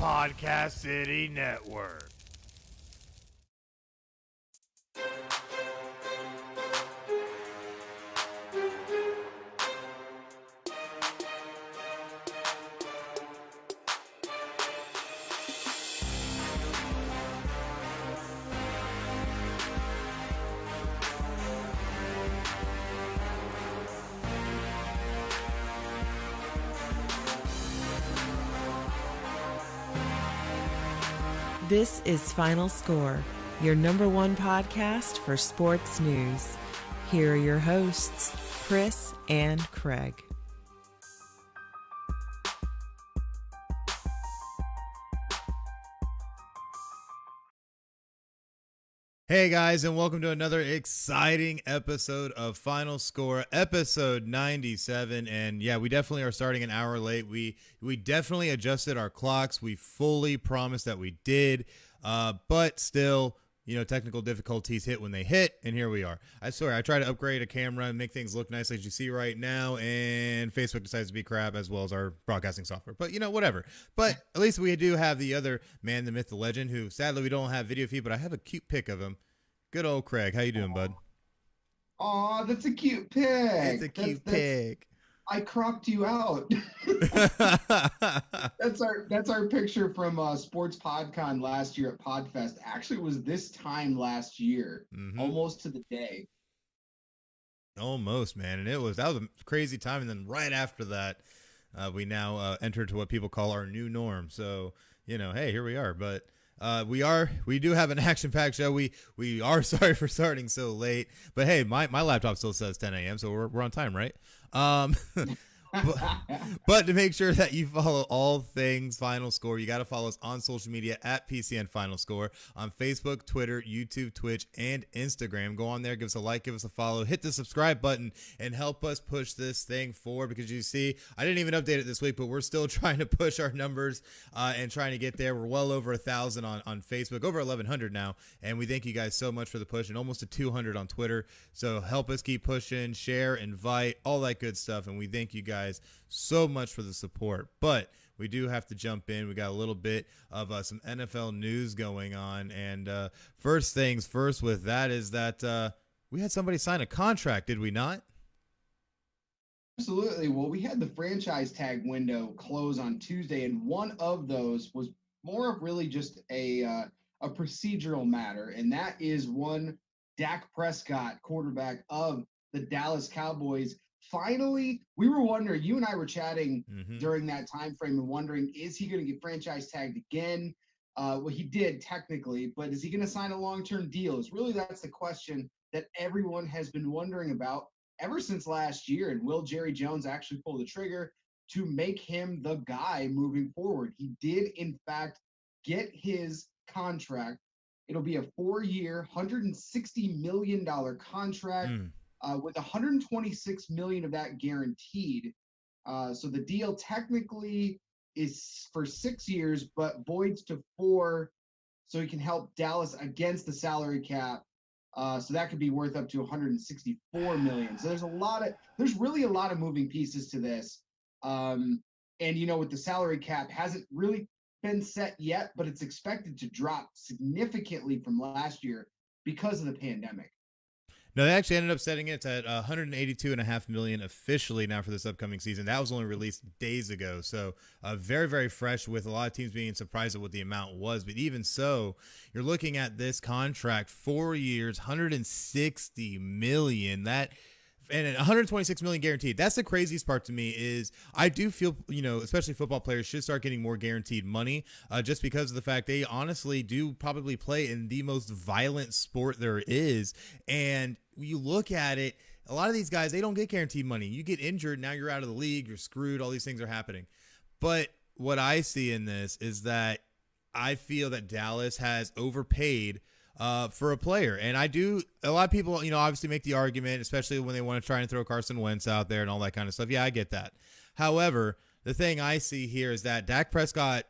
Podcast City Network. This is Final Score, your number one podcast for sports news. Here are your hosts, Chris and Craig. Hey guys, and welcome to another exciting episode of Final Score, episode 97. And yeah, we definitely are starting an hour late. We definitely adjusted our clocks. We fully promised that we did, but still, technical difficulties hit when they hit, and here we are. I swear, I tried to upgrade a camera and make things look nice as you see right now, and Facebook decides to be crap, as well as our broadcasting software. But, whatever. But at least we do have the other man, the myth, the legend, who sadly we don't have video feed, but I have a cute pic of him. Good old Craig. How you doing, bud? Aw, that's a cute pic. It's a cute pic. I cropped you out. That's our picture from Sports PodCon last year at PodFest. Actually, it was this time last year, almost to the day. Almost, man, and that was a crazy time. And then right after that, we now entered to what people call our new norm. So hey, here we are. But we do have an action-packed show. We are sorry for starting so late, but hey, my laptop still says 10 a.m., so we're on time, right? But to make sure that you follow all things Final Score, you got to follow us on social media at PCN Final Score on Facebook, Twitter, YouTube, Twitch, and Instagram. Go on there, give us a like, give us a follow, hit the subscribe button, and help us push this thing forward. Because you see, I didn't even update it this week, but we're still trying to push our numbers and trying to get there. We're well over 1,000 on Facebook, over 1,100 now, and we thank you guys so much for the push, and almost to 200 on Twitter. So help us keep pushing, share, invite, all that good stuff, and we thank you guys so much for the support. But we do have to jump in. We got a little bit of some NFL news going on, and first things first with that is that we had somebody sign a contract, did we not? Absolutely. Well, we had the franchise tag window close on Tuesday, and one of those was more of really just a procedural matter, and that is one Dak Prescott, quarterback of the Dallas Cowboys. Finally, we were wondering, you and I were chatting during that time frame and wondering, is he going to get franchise tagged again? Well, he did technically, but is he going to sign a long-term deal? That's the question that everyone has been wondering about ever since last year. And will Jerry Jones actually pull the trigger to make him the guy moving forward? He did, in fact, get his contract. It'll be a 4-year, $160 million contract. With $126 million of that guaranteed. So the deal technically is for 6 years, but voids to 4, so he can help Dallas against the salary cap. So that could be worth up to $164 million. So there's really a lot of moving pieces to this. And with the salary cap, hasn't really been set yet, but it's expected to drop significantly from last year because of the pandemic. No, they actually ended up setting it at $182.5 million officially now for this upcoming season. That was only released days ago, so very, very fresh, with a lot of teams being surprised at what the amount was. But even so, you're looking at this contract, 4 years, $160 million. And $126 million guaranteed. That's the craziest part to me. Is I do feel, especially football players should start getting more guaranteed money, just because of the fact they honestly do probably play in the most violent sport there is. And you look at it, a lot of these guys, they don't get guaranteed money. You get injured, now you're out of the league, you're screwed, all these things are happening. But what I see in this is that I feel that Dallas has overpaid for a player. And a lot of people, obviously make the argument, especially when they want to try and throw Carson Wentz out there and all that kind of stuff. Yeah, I get that. However, the thing I see here is that Dak Prescott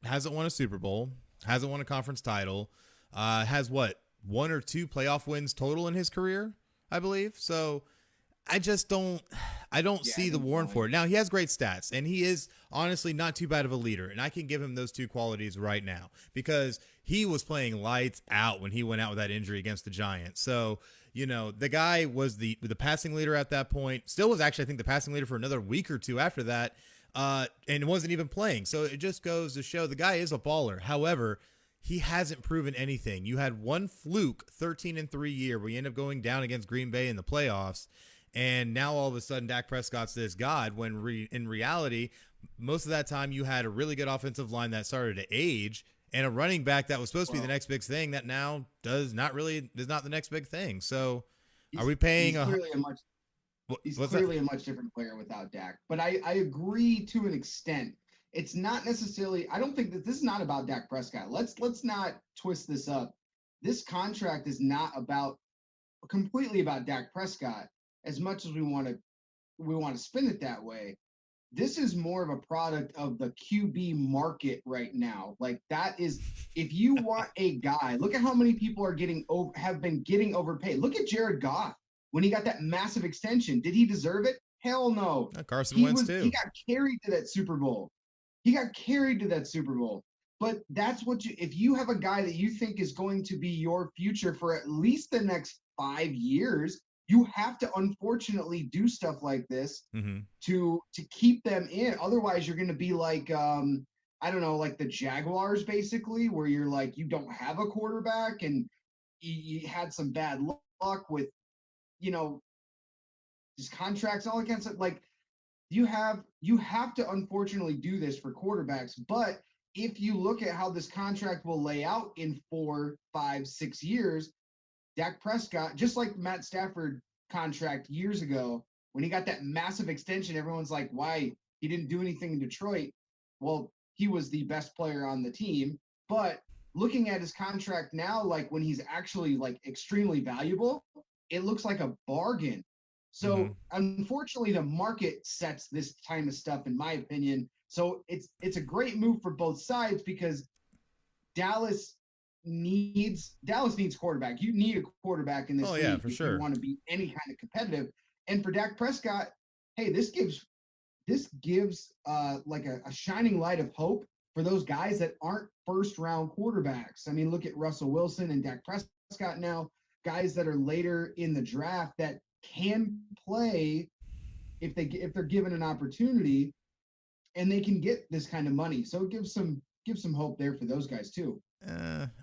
hasn't won a Super Bowl, hasn't won a conference title, has 1 or 2 playoff wins total in his career, I believe. So I just don't. I don't Yeah, see the good warrant point. for it. Now he has great stats, and he is honestly not too bad of a leader, and I can give him those two qualities right now because he was playing lights out when he went out with that injury against the Giants. So the guy was the passing leader at that point. Still was actually I think the passing leader for another week or two after that, and wasn't even playing. So it just goes to show the guy is a baller. However, he hasn't proven anything. You had one fluke 13-3 year where you end up going down against Green Bay in the playoffs. And now all of a sudden Dak Prescott's this god when in reality, most of that time you had a really good offensive line that started to age and a running back that was supposed to be the next big thing that now is not the next big thing. So are we paying he's clearly a much he's clearly a much different player without Dak. But I agree to an extent. It's not necessarily I don't think that this is not about Dak Prescott. Let's not twist this up. This contract is not completely about Dak Prescott as much as we want to spin it that way. This is more of a product of the QB market right now. Like that is if you want a guy, look at how many people are have been getting overpaid. Look at Jared Goff when he got that massive extension. Did he deserve it? Hell no. Carson Wentz too. He got carried to that Super Bowl. But that's if you have a guy that you think is going to be your future for at least the next 5 years, you have to unfortunately do stuff like this to keep them in. Otherwise, you're going to be like, I don't know, like the Jaguars, basically, where you're like, you don't have a quarterback and you had some bad luck with, these contracts, all against it. Like you have to unfortunately do this for quarterbacks. But if you look at how this contract will lay out in 4, 5, 6 years, Dak Prescott, just like Matt Stafford contract years ago, when he got that massive extension, everyone's like, why he didn't do anything in Detroit? Well, he was the best player on the team. But looking at his contract now, like when he's actually like extremely valuable, it looks like a bargain. So unfortunately, the market sets this kind of stuff, in my opinion. So it's a great move for both sides because Dallas needs quarterback. You need a quarterback in this league yeah, for if sure. you want to be any kind of competitive. And for Dak Prescott, hey, this gives like a shining light of hope for those guys that aren't first round quarterbacks. I mean, look at Russell Wilson and Dak Prescott now, guys that are later in the draft that can play if they're given an opportunity, and they can get this kind of money. So it gives some hope there for those guys too.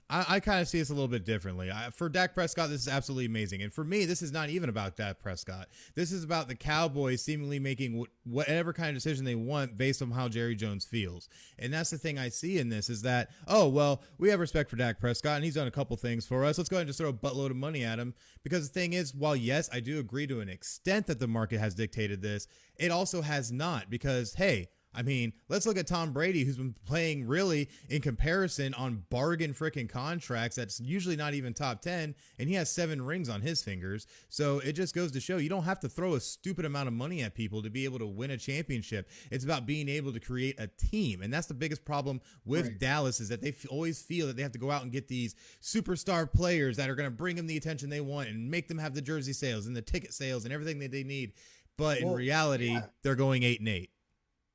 I kind of see this a little bit differently. For Dak Prescott, this is absolutely amazing. And for me, this is not even about Dak Prescott. This is about the Cowboys seemingly making whatever kind of decision they want based on how Jerry Jones feels. And that's the thing I see in this is that, oh, well, we have respect for Dak Prescott, and he's done a couple things for us. Let's go ahead and just throw a buttload of money at him. Because the thing is, while, yes, I do agree to an extent that the market has dictated this, it also has not. Because, hey, I mean, let's look at Tom Brady, who's been playing really in comparison on bargain freaking contracts that's usually not even top 10, and he has 7 rings on his fingers. So it just goes to show you don't have to throw a stupid amount of money at people to be able to win a championship. It's about being able to create a team, and that's the biggest problem with Dallas is that they always feel that they have to go out and get these superstar players that are going to bring them the attention they want and make them have the jersey sales and the ticket sales and everything that they need. But in reality, they're going 8-8.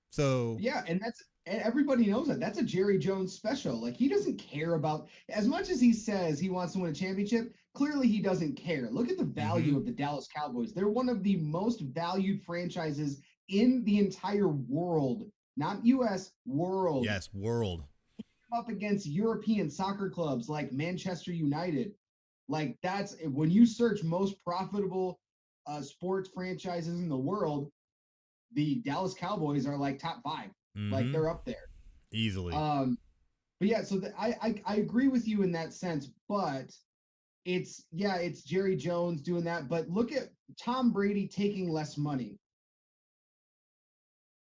So yeah, and everybody knows that. That's a Jerry Jones special. Like he doesn't care about as much as he says he wants to win a championship. Clearly, he doesn't care. Look at the value of the Dallas Cowboys. They're one of the most valued franchises in the entire world, not U.S. world. Yes, world. Up against European soccer clubs like Manchester United. Like that's when you search most profitable sports franchises in the world. The Dallas Cowboys are like top 5. Like they're up there easily. But yeah, so I agree with you in that sense, but it's Jerry Jones doing that. But look at Tom Brady taking less money.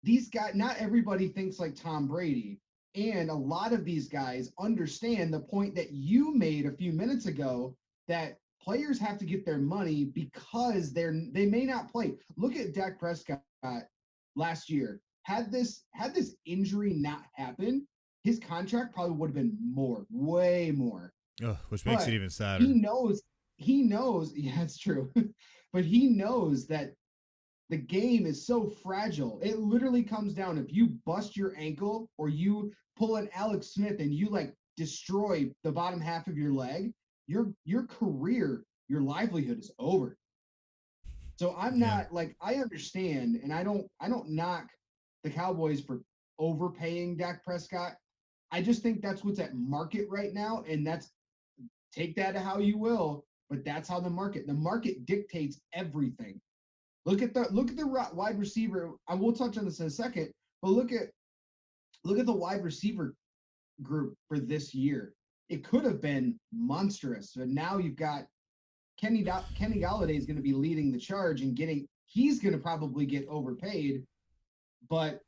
These guys, not everybody thinks like Tom Brady. And a lot of these guys understand the point that you made a few minutes ago that players have to get their money because they may not play. Look at Dak Prescott last year. Had this injury not happened, his contract probably would have been way more. Which makes it even sadder. He knows. Yeah, it's true. But he knows that the game is so fragile. It literally comes down, if you bust your ankle or you pull an Alex Smith and you like destroy the bottom half of your leg, your career, your livelihood is over. So I'm not like, I understand, and I don't knock the Cowboys for overpaying Dak Prescott. I just think that's what's at market right now, and that's, take that to how you will, but that's how the market dictates everything. Look at the wide receiver. I will touch on this in a second, but look at the wide receiver group for this year. It could have been monstrous, but now you've got Kenny Golladay is going to be leading the charge and he's going to probably get overpaid, but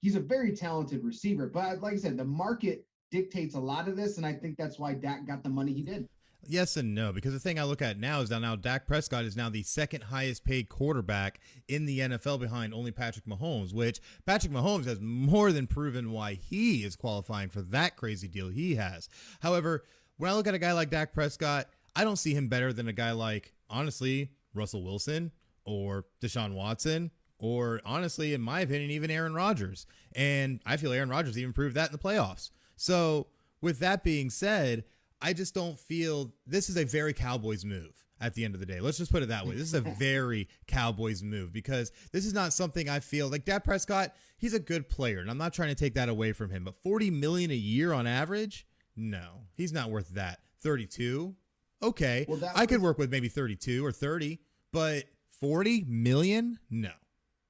he's a very talented receiver. But like I said, the market dictates a lot of this, and I think that's why Dak got the money he did. Yes and no, because the thing I look at now is that now Dak Prescott is now the second highest paid quarterback in the NFL behind only Patrick Mahomes, which Patrick Mahomes has more than proven why he is qualifying for that crazy deal he has. However, when I look at a guy like Dak Prescott, I don't see him better than a guy like, honestly, Russell Wilson or Deshaun Watson, or honestly, in my opinion, even Aaron Rodgers. And I feel Aaron Rodgers even proved that in the playoffs. So with that being said, I just don't feel this is a very Cowboys move at the end of the day. Let's just put it that way. This is a very Cowboys move, because this is not something I feel like Dak Prescott, he's a good player, and I'm not trying to take that away from him, but $40 million a year on average? No, he's not worth that. 32? Okay. Well, I could work with maybe 32 or 30, but 40 million? No,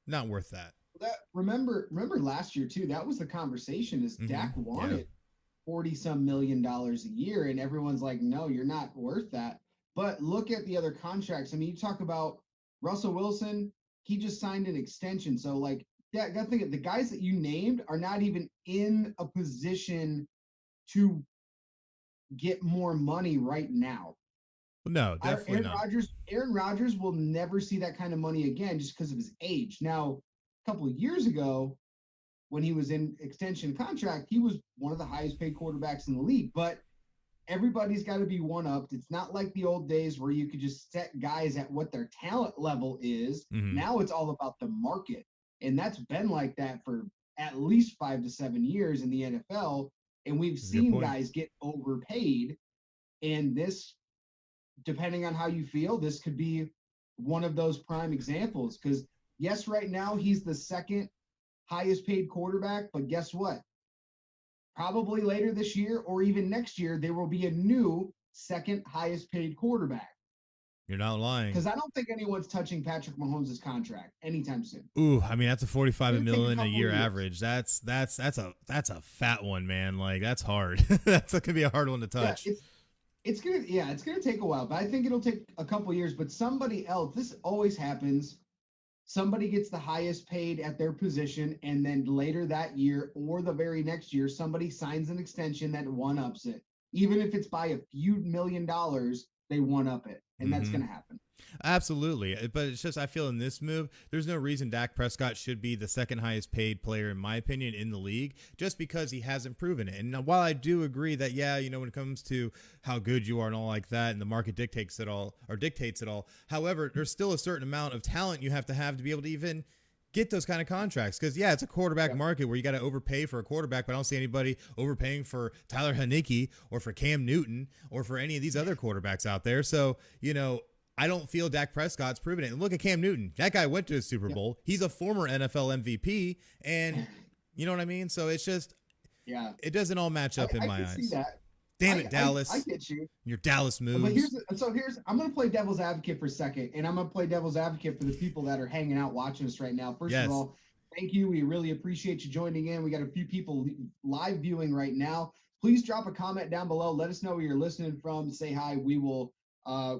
not worth that. Remember last year too, that was the conversation, is Dak wanted 40-some million dollars a year, and everyone's like, no, you're not worth that. But look at the other contracts. I mean, you talk about Russell Wilson, he just signed an extension. So like that thing, the guys that you named are not even in a position to get more money right now. No, definitely not. Aaron Rodgers will never see that kind of money again just because of his age. Now, a couple of years ago, when he was in extension contract, he was one of the highest paid quarterbacks in the league, but everybody's got to be one-upped. It's not like the old days where you could just set guys at what their talent level is. Now it's all about the market. And that's been like that for at least 5 to 7 years in the NFL. And we've seen guys get overpaid. And this, depending on how you feel, this could be one of those prime examples. Because yes, right now he's the second highest paid quarterback, but guess what? Probably later this year or even next year, there will be a new second highest paid quarterback. You're not lying. Because I don't think anyone's touching Patrick Mahomes' contract anytime soon. Ooh, I mean, that's a $45 million a year average. That's a fat one, man. Like, that's hard. That's gonna be a hard one to touch. It's gonna take a while, but I think it'll take a couple years. But somebody else, this always happens. Somebody gets the highest paid at their position, and then later that year or the very next year, somebody signs an extension that one-ups it. Even if it's by a few $1 million, they one-up it, and that's going to happen. Absolutely. But it's just, I feel in this move, there's no reason Dak Prescott should be the second highest paid player, in my opinion, in the league, just because he hasn't proven it. And while I do agree that, yeah, you know, when it comes to how good you are and all like that, and the market dictates it all, however, there's still a certain amount of talent you have to be able to even get those kind of contracts. Because, yeah, it's a quarterback market where you got to overpay for a quarterback, but I don't see anybody overpaying for Tyler Heineke or for Cam Newton or for any of these other quarterbacks out there. So, you know, I don't feel Dak Prescott's proven it. And look at Cam Newton. That guy went to a Super Bowl. He's a former NFL MVP. And you know what I mean? So it's just, it doesn't all match up in my eyes. See that. Damn it, Dallas. I get you. Your Dallas moves. But here's I'm going to play devil's advocate for a second. And I'm going to play devil's advocate for the people that are hanging out watching us right now. First of all, thank you. We really appreciate you joining in. We got a few people live viewing right now. Please drop a comment down below. Let us know where you're listening from. Say hi. We will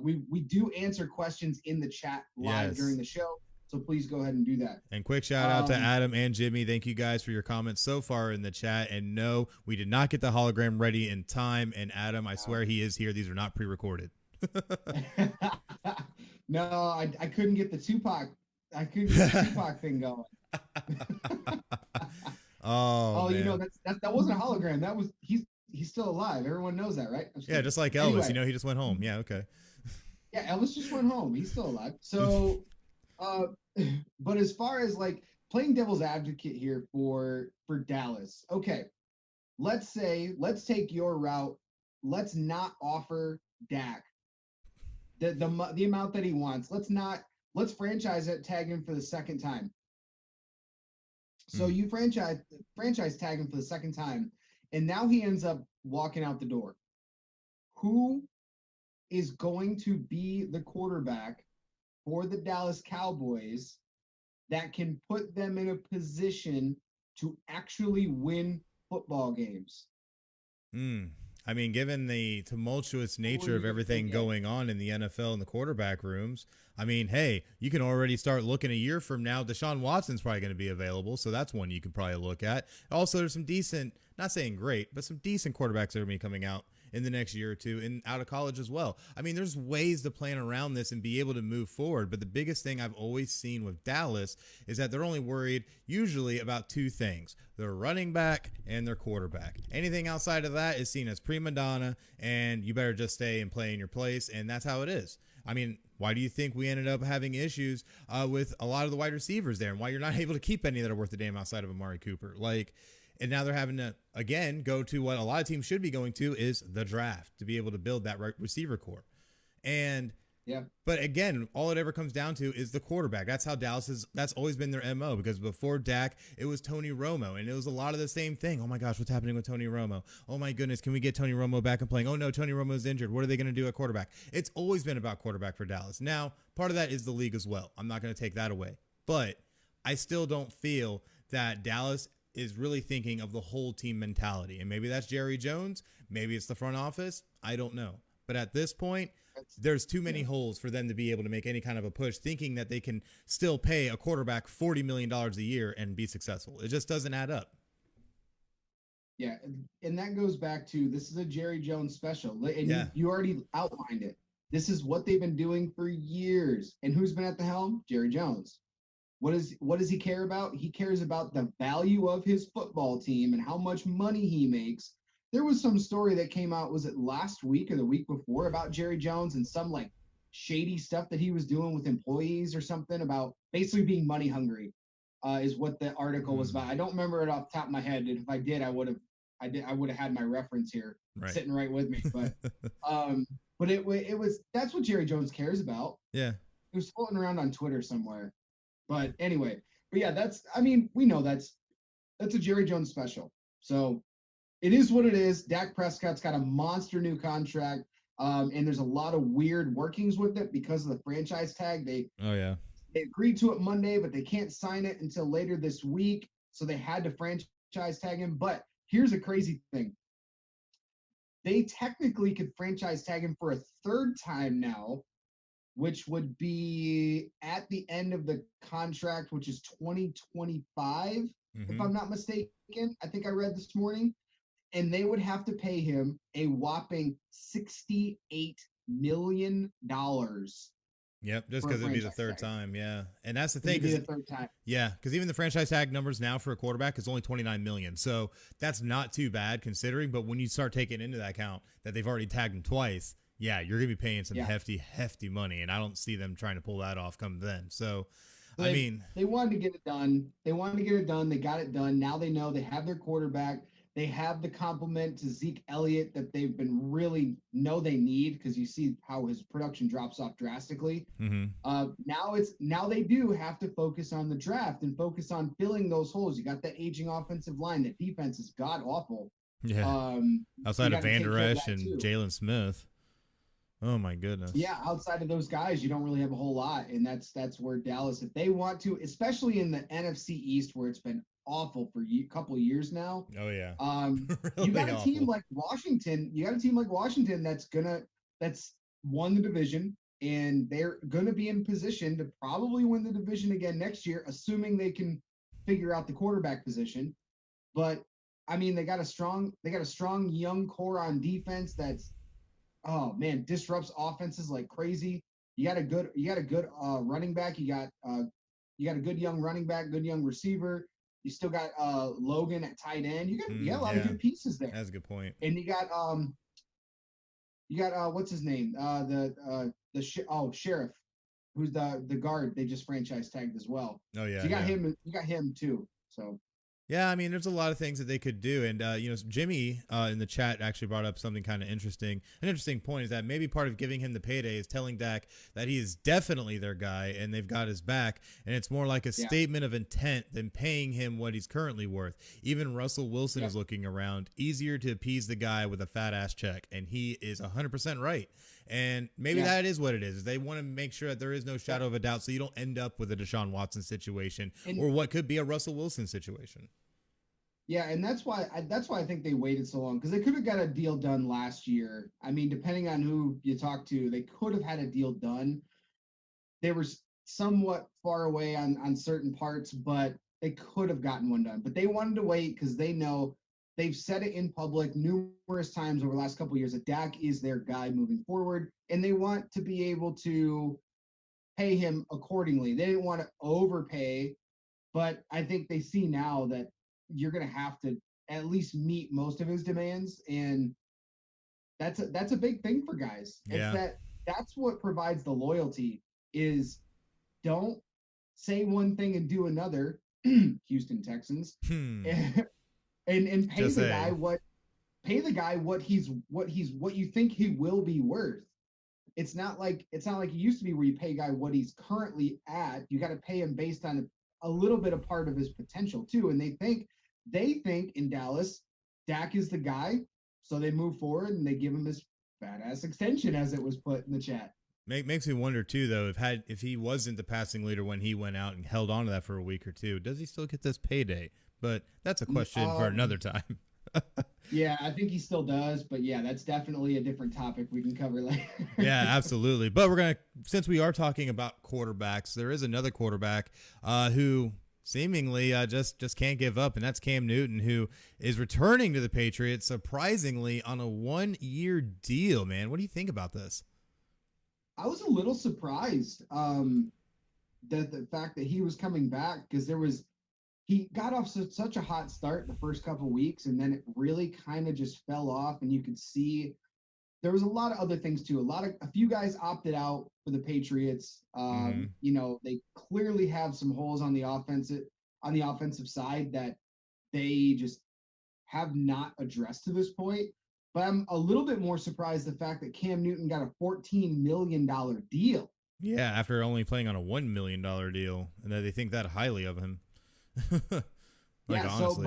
we do answer questions in the chat live during the show, so please go ahead and do that. And quick shout out to Adam and Jimmy. Thank you guys for your comments so far in the chat. And no, we did not get the hologram ready in time. And Adam, I swear he is here. These are not pre-recorded. No, I couldn't get the Tupac. I couldn't get the Tupac thing going. Oh, you know, that wasn't a hologram. That was he's still alive. Everyone knows that, right? Yeah, just like Elvis. Anyway. You know, he just went home. Yeah, okay. Yeah, Elvis just went home. He's still alive. So but as far as like playing devil's advocate here for Dallas, okay, let's take your route. Let's not offer Dak the amount that he wants. Let's franchise it, tag him for the second time. So you franchise tag him for the second time, and now he ends up walking out the door. Who is going to be the quarterback for the Dallas Cowboys that can put them in a position to actually win football games? I mean, given the tumultuous nature of everything going on in the NFL and the quarterback rooms, I mean, hey, you can already start looking a year from now. Deshaun Watson's probably going to be available, so that's one you can probably look at. Also, there's some decent, not saying great, but some decent quarterbacks that are going to be coming out in the next year or two and out of college as well. I mean, there's ways to plan around this and be able to move forward. But the biggest thing I've always seen with Dallas is that they're only worried usually about two things: their running back and their quarterback. Anything outside of that is seen as prima donna, and you better just stay and play in your place. And that's how it is. I mean, why do you think we ended up having issues with a lot of the wide receivers there, and why you're not able to keep any that are worth a damn outside of Amari Cooper? And now they're having to, again, go to what a lot of teams should be going to, is the draft, to be able to build that receiver core. And but again, all it ever comes down to is the quarterback. That's how that's always been their MO, because before Dak, it was Tony Romo, and it was a lot of the same thing. Oh my gosh, what's happening with Tony Romo? Oh my goodness, can we get Tony Romo back and playing? Oh no, Tony Romo's injured. What are they going to do at quarterback? It's always been about quarterback for Dallas. Now, part of that is the league as well. I'm not going to take that away. But I still don't feel that Dallas is really thinking of the whole team mentality. And maybe that's Jerry Jones. Maybe it's the front office. I don't know. But at this point, there's too many holes for them to be able to make any kind of a push, thinking that they can still pay a quarterback $40 million a year and be successful. It just doesn't add up. Yeah, and that goes back to, this is a Jerry Jones special. And you already outlined it. This is what they've been doing for years. And who's been at the helm? Jerry Jones. What does he care about? He cares about the value of his football team and how much money he makes. There was some story that came out, was it last week or the week before, about Jerry Jones and some like shady stuff that he was doing with employees or something, about basically being money hungry, is what the article was about. I don't remember it off the top of my head. And if I did, I would have had my reference here sitting right with me. But it was, that's what Jerry Jones cares about. Yeah. It was floating around on Twitter somewhere. But anyway, we know that's a Jerry Jones special. So it is what it is. Dak Prescott's got a monster new contract, and there's a lot of weird workings with it because of the franchise tag. They agreed to it Monday, but they can't sign it until later this week, so they had to franchise tag him. But here's a crazy thing. They technically could franchise tag him for a third time now, which would be at the end of the contract, which is 2025, if I'm not mistaken. I think I read this morning. And they would have to pay him a whopping $68 million. Yep, just because it'd be the third time, yeah. And that's the thing. It'd be the third time. Yeah, because even the franchise tag numbers now for a quarterback is only $29 million. So that's not too bad considering. But when you start taking into that account that they've already tagged him twice, yeah, you're going to be paying some hefty money. And I don't see them trying to pull that off come then. So, they wanted to get it done. They got it done. Now they know they have their quarterback. They have the complement to Zeke Elliott that they've been really know they need, because you see how his production drops off drastically. Now they do have to focus on the draft and focus on filling those holes. You got that aging offensive line. The defense is god awful. Yeah. Outside of Van Der Esch and Jalen Smith. Oh my goodness. Yeah, outside of those guys, you don't really have a whole lot, and that's where Dallas, if they want to, especially in the NFC East where it's been awful for a couple of years now. Oh yeah. Really you got a team like Washington. that's won the division, and they're gonna be in position to probably win the division again next year, assuming they can figure out the quarterback position. But I mean, they got a strong young core on defense that's, oh man, disrupts offenses like crazy. You got a good running back. You got a good young running back, good young receiver. You still got Logan at tight end. You got a lot of good pieces there. That's a good point. And you got what's his name? The sheriff. who's the guard they just franchise tagged as well. Oh yeah, So you got him too. So yeah, I mean, there's a lot of things that they could do. And, Jimmy in the chat actually brought up something kind of interesting. An interesting point is that maybe part of giving him the payday is telling Dak that he is definitely their guy and they've got his back. And it's more like a statement of intent than paying him what he's currently worth. Even Russell Wilson is looking around. Easier to appease the guy with a fat ass check. And he is 100% right. And maybe that is what it is. They want to make sure that there is no shadow of a doubt so you don't end up with a Deshaun Watson situation or what could be a Russell Wilson situation. Yeah, and that's why I think they waited so long, because they could have got a deal done last year. I mean, depending on who you talk to, they could have had a deal done. They were somewhat far away on certain parts, but they could have gotten one done. But they wanted to wait because they know they've said it in public numerous times over the last couple of years that Dak is their guy moving forward, and they want to be able to pay him accordingly. They didn't want to overpay, but I think they see now that you're going to have to at least meet most of his demands, and that's a big thing for guys. It's that's what provides the loyalty. Is don't say one thing and do another. Houston Texans, and pay the guy what you think he will be worth. It's not like it used to be where you pay a guy what he's currently at. You got to pay him based on a little bit of part of his potential too. And they think in Dallas, Dak is the guy, so they move forward and they give him this badass extension, as it was put in the chat. Makes me wonder too, though, if he wasn't the passing leader when he went out and held on to that for a week or two, does he still get this payday? But that's a question for another time. Yeah, I think he still does, but yeah, that's definitely a different topic we can cover later. Yeah, absolutely. But since we are talking about quarterbacks, there is another quarterback who seemingly just can't give up, and that's Cam Newton, who is returning to the Patriots surprisingly on a 1-year deal. Man, what do you think about this? I was a little surprised that the fact that he was coming back, because he got off such a hot start the first couple weeks, and then it really kind of just fell off, and you could see there was a lot of other things too. A few guys opted out for the Patriots. They clearly have some holes on the offensive side that they just have not addressed to this point. But I'm a little bit more surprised the fact that Cam Newton got a $14 million deal. Yeah, after only playing on a $1 million deal, and that they think that highly of him. Honestly.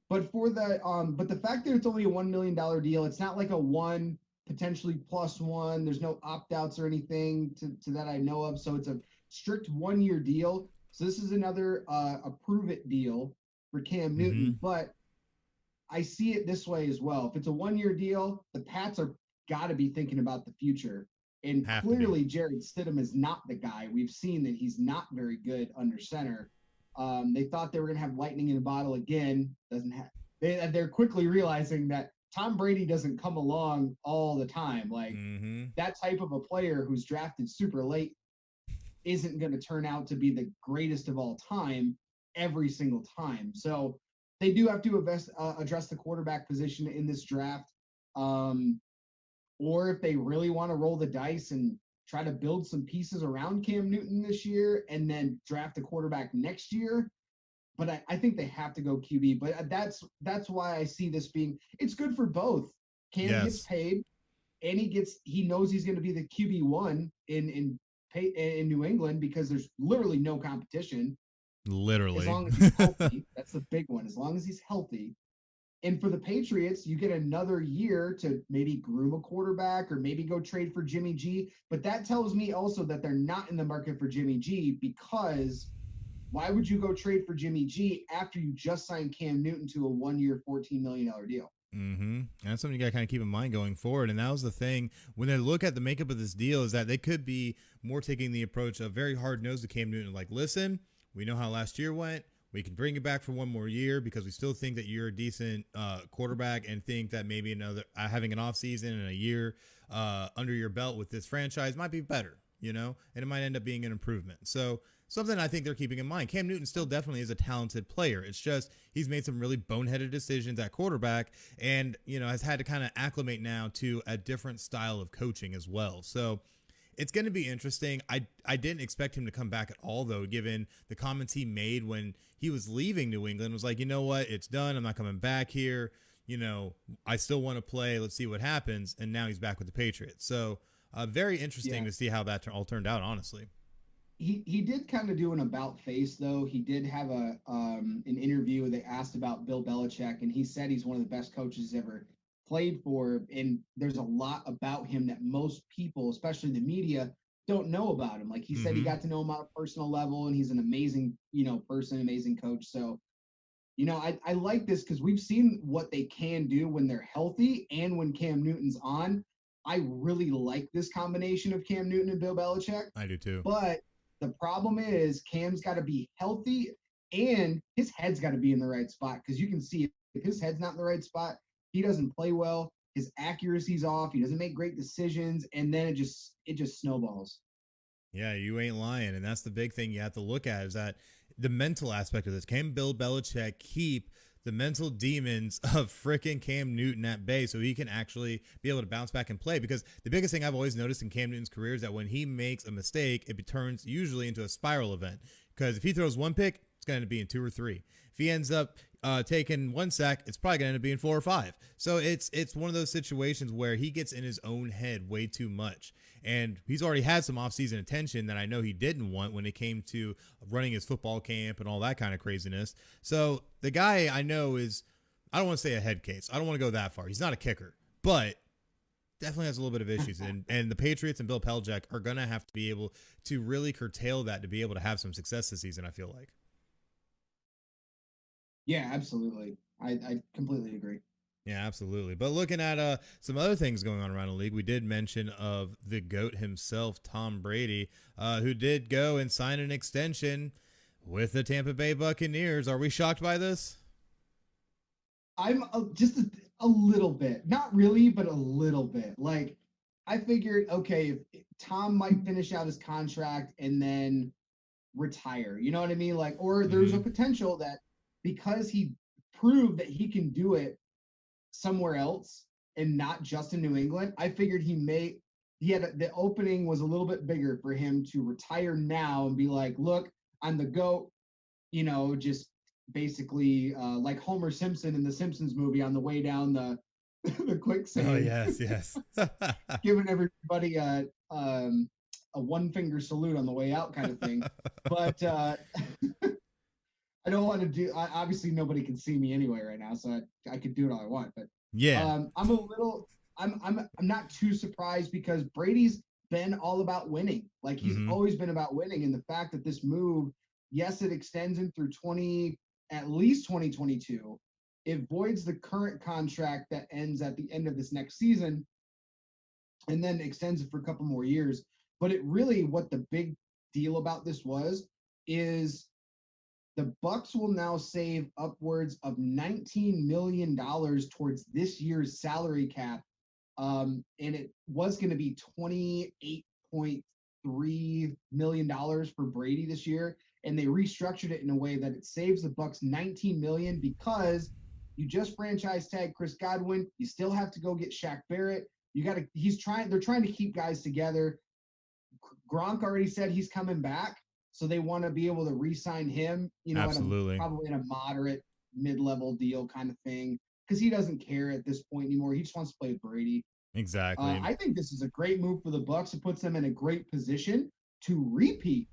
But the fact that it's only a $1 million deal, it's not like a one potentially plus one. There's no opt-outs or anything to that I know of. So it's a strict 1-year deal. So this is another approve it deal for Cam Newton. But I see it this way as well. If it's a 1-year deal, the Pats are got to be thinking about the future. And clearly Jared Stidham is not the guy. We've seen that he's not very good under center. They thought they were going to have lightning in a bottle again. They're quickly realizing that Tom Brady doesn't come along all the time. That type of a player who's drafted super late isn't going to turn out to be the greatest of all time every single time. So they do have to address the quarterback position in this draft. Or if they really want to roll the dice and try to build some pieces around Cam Newton this year and then draft a quarterback next year. But I think they have to go QB. But that's why I see this being – it's good for both. Cam gets paid, and he knows he's going to be the QB1 in New England because there's literally no competition. Literally. As long as he's healthy. That's the big one. As long as he's healthy. And for the Patriots, you get another year to maybe groom a quarterback or maybe go trade for Jimmy G. But that tells me also that they're not in the market for Jimmy G, because why would you go trade for Jimmy G after you just signed Cam Newton to a 1-year, $14 million deal? That's something you got to kind of keep in mind going forward. And that was the thing when they look at the makeup of this deal, is that they could be more taking the approach of very hard nosed to Cam Newton. Like, listen, we know how last year went. We can bring you back for one more year because we still think that you're a decent quarterback, and think that maybe having an off season and a year under your belt with this franchise might be better, and it might end up being an improvement. So something I think they're keeping in mind. Cam Newton still definitely is a talented player. It's just he's made some really boneheaded decisions at quarterback, and has had to kind of acclimate now to a different style of coaching as well. So It's going to be interesting. I didn't expect him to come back at all, though, given the comments he made when he was leaving New England. Was like, you know what? It's done. I'm not coming back here. I still want to play. Let's see what happens. And now he's back with the Patriots. So very interesting to see how that all turned out, honestly. He did kind of do an about face, though. He did have an interview. They asked about Bill Belichick, and he said he's one of the best coaches he's ever played for. And there's a lot about him that most people, especially the media, don't know about him. Like he said, he got to know him on a personal level, and he's an amazing, person, amazing coach. So, I like this because we've seen what they can do when they're healthy and when Cam Newton's on. I really like this combination of Cam Newton and Bill Belichick. I do too. But the problem is Cam's got to be healthy and his head's got to be in the right spot, because you can see if his head's not in the right spot, he doesn't play well. His accuracy's off. He doesn't make great decisions, and then it just snowballs. Yeah, you ain't lying, and that's the big thing you have to look at, is that the mental aspect of this. Can Bill Belichick keep the mental demons of frickin' Cam Newton at bay so he can actually be able to bounce back and play? Because the biggest thing I've always noticed in Cam Newton's career is that when he makes a mistake, it turns usually into a spiral event. Because if he throws one pick, it's going to be in 2 or 3. If he ends up taking 1 sack, it's probably going to end up being 4 or 5. So it's one of those situations where he gets in his own head way too much. And he's already had some offseason attention that I know he didn't want when it came to running his football camp and all that kind of craziness. So the guy I know is, I don't want to say a head case. I don't want to go that far. He's not a kicker, but definitely has a little bit of issues. And the Patriots and Bill Belichick are going to have to be able to really curtail that to be able to have some success this season, I feel like. Yeah, absolutely. I completely agree. Yeah, absolutely. But looking at some other things going on around the league, we did mention of the GOAT himself, Tom Brady, who did go and sign an extension with the Tampa Bay Buccaneers. Are we shocked by this? I'm just a little bit. Not really, but a little bit. Like, I figured, okay, if Tom might finish out his contract and then retire. You know what I mean? Like, or there's a potential that because he proved that he can do it somewhere else and not just in New England, I figured the opening was a little bit bigger for him to retire now and be like, look, I'm the GOAT, just basically like Homer Simpson in the Simpsons movie on the way down the quicksand. Oh, yes. Giving everybody a 1-finger salute on the way out kind of thing. But I don't want to do. Obviously, nobody can see me anyway right now, so I could do it all I want. But yeah, I'm not too surprised because Brady's been all about winning. Like he's always been about winning, and the fact that this move, yes, it extends him through at least 2022. It voids the current contract that ends at the end of this next season, and then extends it for a couple more years. But what the big deal about this is the Bucs will now save upwards of $19 million towards this year's salary cap. And it was going to be $28.3 million for Brady this year. And they restructured it in a way that it saves the Bucs $19 million because you just franchise tag Chris Godwin. You still have to go get Shaq Barrett. They're trying to keep guys together. Gronk already said he's coming back. So they want to be able to re-sign him, absolutely, probably in a moderate mid-level deal kind of thing, because he doesn't care at this point anymore. He just wants to play with Brady. Exactly. I think this is a great move for the Bucs. It puts them in a great position to repeat.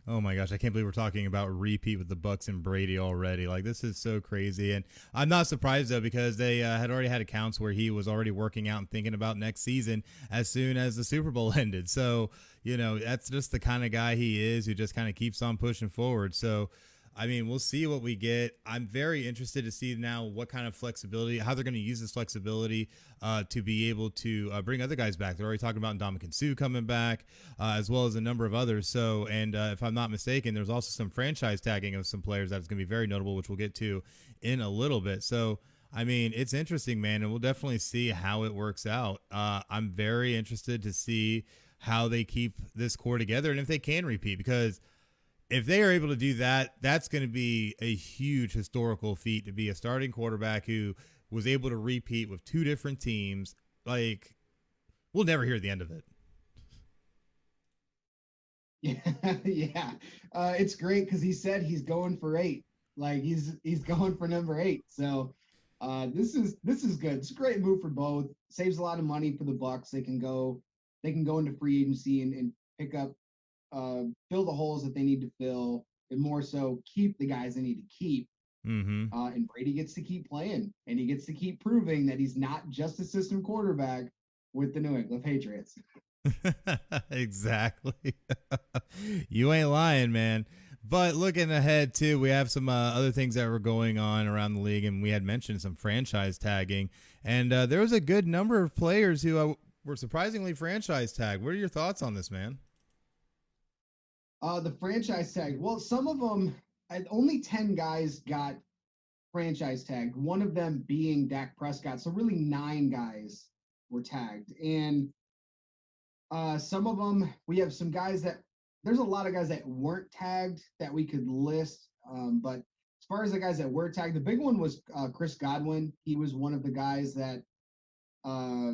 Oh my gosh, I can't believe we're talking about repeat with the Bucs and Brady already. Like, this is so crazy. And I'm not surprised, though, because they had already had accounts where he was already working out and thinking about next season as soon as the Super Bowl ended. So, that's just the kind of guy he is, who just kind of keeps on pushing forward. So, I mean, we'll see what we get. I'm very interested to see now what kind of flexibility, how they're going to use this flexibility to be able to bring other guys back. They're already talking about Ndamukong Suh coming back, as well as a number of others. So, and if I'm not mistaken, there's also some franchise tagging of some players that's going to be very notable, which we'll get to in a little bit. So, I mean, it's interesting, man, and we'll definitely see how it works out. I'm very interested to see how they keep this core together and if they can repeat, because if they are able to do that, that's going to be a huge historical feat to be a starting quarterback who was able to repeat with 2 different teams. Like, we'll never hear the end of it. Yeah, yeah. It's great because he said he's going for 8. Like he's going for number 8. So this is good. It's a great move for both. Saves a lot of money for the Bucks. They can go into free agency and pick up fill the holes that they need to fill, and more so keep the guys they need to keep. Mm-hmm. And Brady gets to keep playing, and he gets to keep proving that he's not just a system quarterback with the New England Patriots. Exactly. You ain't lying, man. But looking ahead too, we have some other things that were going on around the league, and we had mentioned some franchise tagging, and there was a good number of players who were surprisingly franchise tagged. What are your thoughts on this, man? The franchise tag. Well, some of them, only 10 guys got franchise tagged. One of them being Dak Prescott. So really 9 guys were tagged, and some of them, we have some guys that there's a lot of guys that weren't tagged that we could list. But as far as the guys that were tagged, the big one was Chris Godwin. He was one of the guys that uh,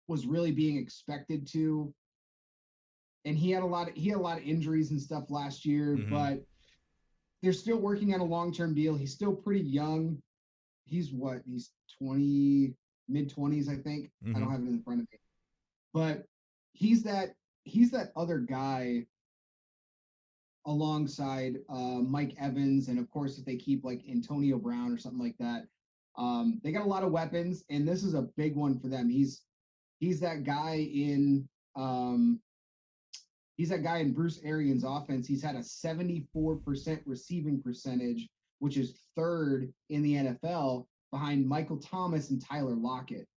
was really being expected to, and he had a lot of injuries and stuff last year. Mm-hmm. But they're still working on a long-term deal. He's still pretty young. He's 20, mid-20s, I think. I Mm-hmm. don't have it in front of me. But he's that other guy alongside Mike Evans, and of course, if they keep like Antonio Brown or something like that, they got a lot of weapons, and this is a big one for them. He's that guy in Bruce Arians' offense. He's had a 74% receiving percentage, which is third in the NFL behind Michael Thomas and Tyler Lockett.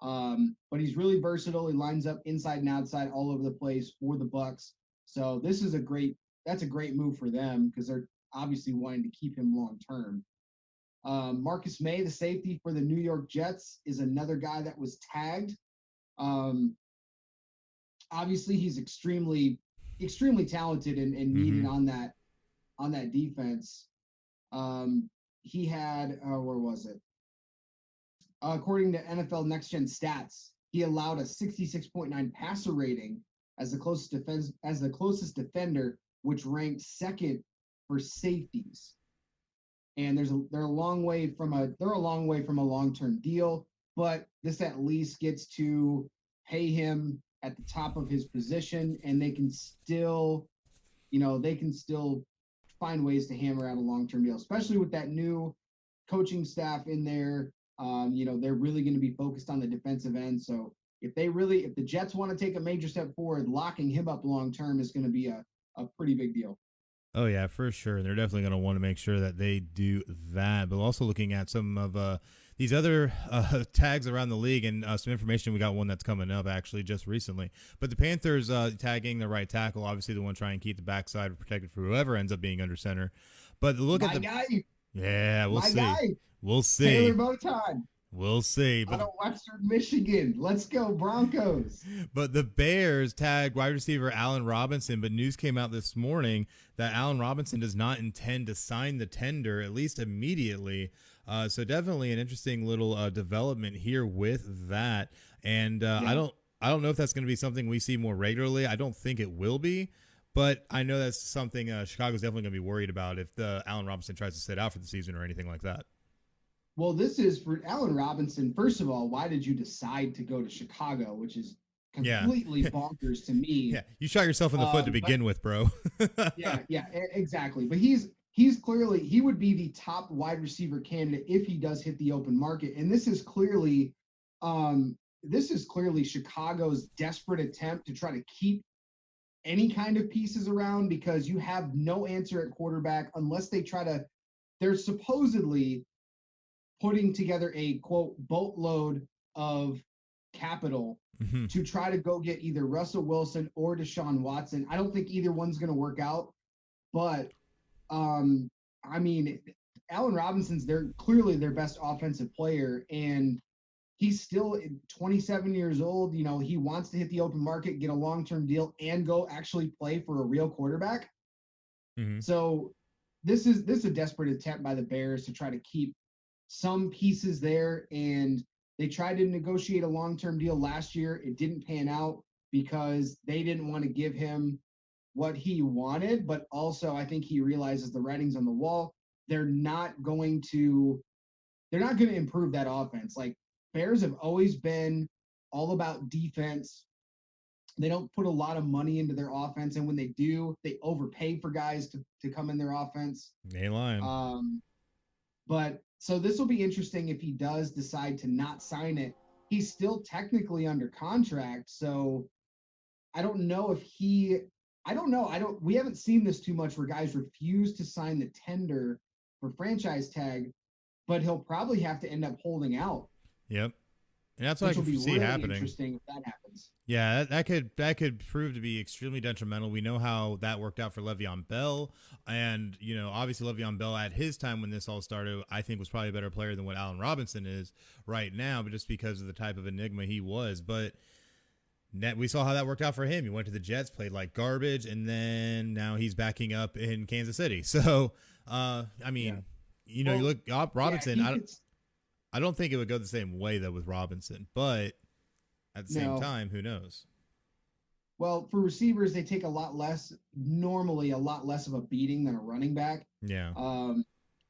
But he's really versatile. He lines up inside and outside all over the place for the Bucks. So that's a great move for them because they're obviously wanting to keep him long term. Marcus May, the safety for the New York Jets, is another guy that was tagged. Um, Obviously, he's extremely talented and needed Mm-hmm. on that defense. He had where was it? According to NFL Next Gen Stats, he allowed a 66.9 passer rating as the closest defender, which ranked second for safeties. And they're a long way from a long-term deal, but this at least gets to pay him at the top of his position, and they can still find ways to hammer out a long-term deal, especially with that new coaching staff in there. They're really going to be focused on the defensive end. So if the Jets want to take a major step forward, locking him up long term is going to be a pretty big deal. Oh yeah, for sure. They're definitely going to want to make sure that they do that. But also looking at some of these other tags around the league, and some information. We got one that's coming up actually just recently. But the Panthers tagging the right tackle, obviously the one trying to keep the backside protected for whoever ends up being under center. But look at My the guy, yeah, we'll my see. guy, We'll see. Taylor Boton We'll see. out of Western Michigan. Let's go Broncos. But the Bears tagged wide receiver Allen Robinson, but news came out this morning that Allen Robinson does not intend to sign the tender, at least immediately. So definitely an interesting little development here with that. And Yeah. I don't know if that's going to be something we see more regularly. I don't think it will be. But I know that's something Chicago's definitely going to be worried about if the Allen Robinson tries to sit out for the season or anything like that. Well, this is for Allen Robinson. First of all, why did you decide to go to Chicago, which is Yeah. completely bonkers to me. Yeah, you shot yourself in the foot to begin with, bro. Yeah, exactly. But he would be the top wide receiver candidate if he does hit the open market. And this is clearly Chicago's desperate attempt to try to keep any kind of pieces around, because you have no answer at quarterback unless they're supposedly putting together a quote boatload of capital Mhm. to try to go get either Russell Wilson or Deshaun Watson. I don't think either one's going to work out, but I mean, Allen Robinson's clearly their best offensive player, and he's still 27 years old. He wants to hit the open market, get a long-term deal, and go actually play for a real quarterback. Mhm. So this is a desperate attempt by the Bears to try to keep some pieces there, and they tried to negotiate a long-term deal last year. It didn't pan out because they didn't want to give him what he wanted, but also I think he realizes the writing's on the wall. They're not going to improve that offense. Like, Bears have always been all about defense. They don't put a lot of money into their offense, and when they do, they overpay for guys to come in their offense. Ain't lying. But so this will be interesting if he does decide to not sign it. He's still technically under contract, so I don't know if we haven't seen this too much where guys refuse to sign the tender for franchise tag, but he'll probably have to end up holding out. Yep. And that's what I can see really happening. Interesting if that happens. Yeah, that could prove to be extremely detrimental. We know how that worked out for Le'Veon Bell, and obviously Le'Veon Bell at his time when this all started, I think was probably a better player than what Allen Robinson is right now, but just because of the type of enigma he was. But we saw how that worked out for him. He went to the Jets, played like garbage, and then now he's backing up in Kansas City. So, you look up Robinson. Yeah, I don't think it would go the same way though with Robinson, but at the same time, who knows? Well, for receivers, they take normally a lot less of a beating than a running back. Yeah.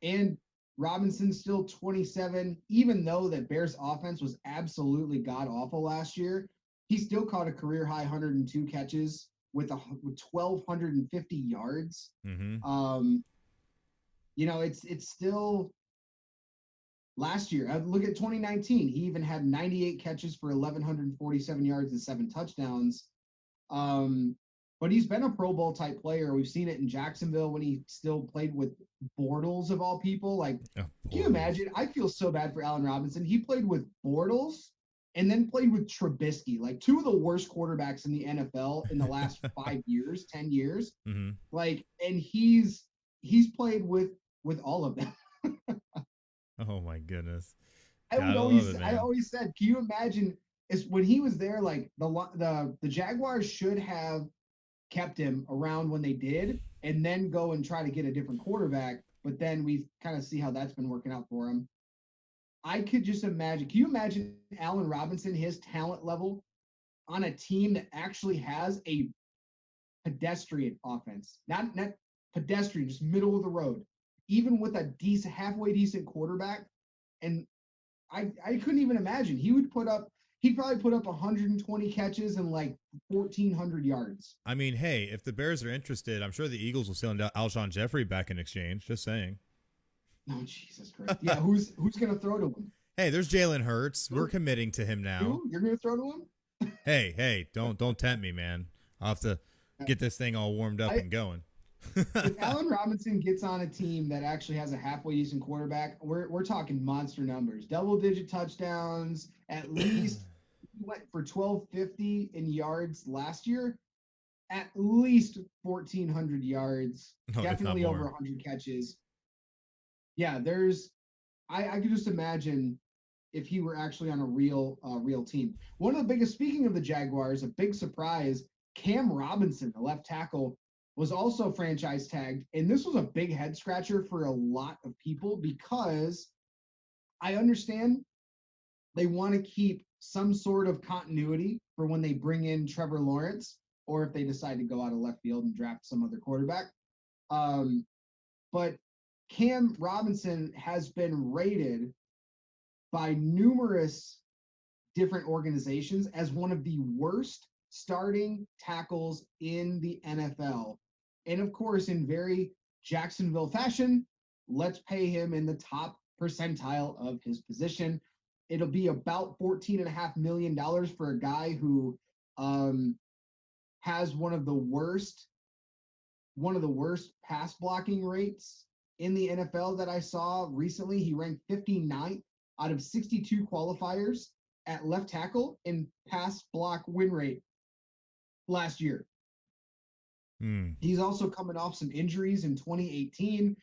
And Robinson's still 27, even though that Bears offense was absolutely god awful last year. He still caught a career high 102 catches with 1,250 yards. Mm-hmm. It's still. Last year, look at 2019. He even had 98 catches for 1,147 yards and 7 touchdowns. But he's been a Pro Bowl type player. We've seen it in Jacksonville when he still played with Bortles of all people. Like, can you imagine? I feel so bad for Allen Robinson. He played with Bortles and then played with Trubisky, like two of the worst quarterbacks in the NFL in the last 10 years. Mm-hmm. Like, and he's played with all of them. Oh my goodness! I always said, can you imagine? Is when he was there, like the Jaguars should have kept him around when they did, and then go and try to get a different quarterback. But then we kind of see how that's been working out for him. I could just imagine. Can you imagine Allen Robinson, his talent level, on a team that actually has a pedestrian offense, not pedestrian, just middle of the road, even with a halfway decent quarterback? And I couldn't even imagine. He'd probably put up 120 catches and like 1,400 yards. I mean, hey, if the Bears are interested, I'm sure the Eagles will send Alshon Jeffrey back in exchange. Just saying. Oh, Jesus Christ. Yeah, who's going to throw to him? Hey, there's Jalen Hurts. We're committing to him now. Who? You're going to throw to him? Hey, don't tempt me, man. I'll have to get this thing all warmed up and going. If Allen Robinson gets on a team that actually has a halfway decent quarterback, we're talking monster numbers, double-digit touchdowns. At least he went for 1,250 in yards last year. At least 1,400 yards, definitely over 100 catches. Yeah, I could just imagine if he were actually on a real team. One of the biggest, speaking of the Jaguars, a big surprise, Cam Robinson, the left tackle, was also franchise tagged. And this was a big head scratcher for a lot of people because I understand they want to keep some sort of continuity for when they bring in Trevor Lawrence, or if they decide to go out of left field and draft some other quarterback. But Cam Robinson has been rated by numerous different organizations as one of the worst starting tackles in the NFL. And of course, in very Jacksonville fashion, let's pay him in the top percentile of his position. It'll be about $14.5 million for a guy who has one of the worst pass blocking rates in the NFL that I saw recently. He ranked 59th out of 62 qualifiers at left tackle in pass block win rate last year. He's also coming off some injuries in 2018.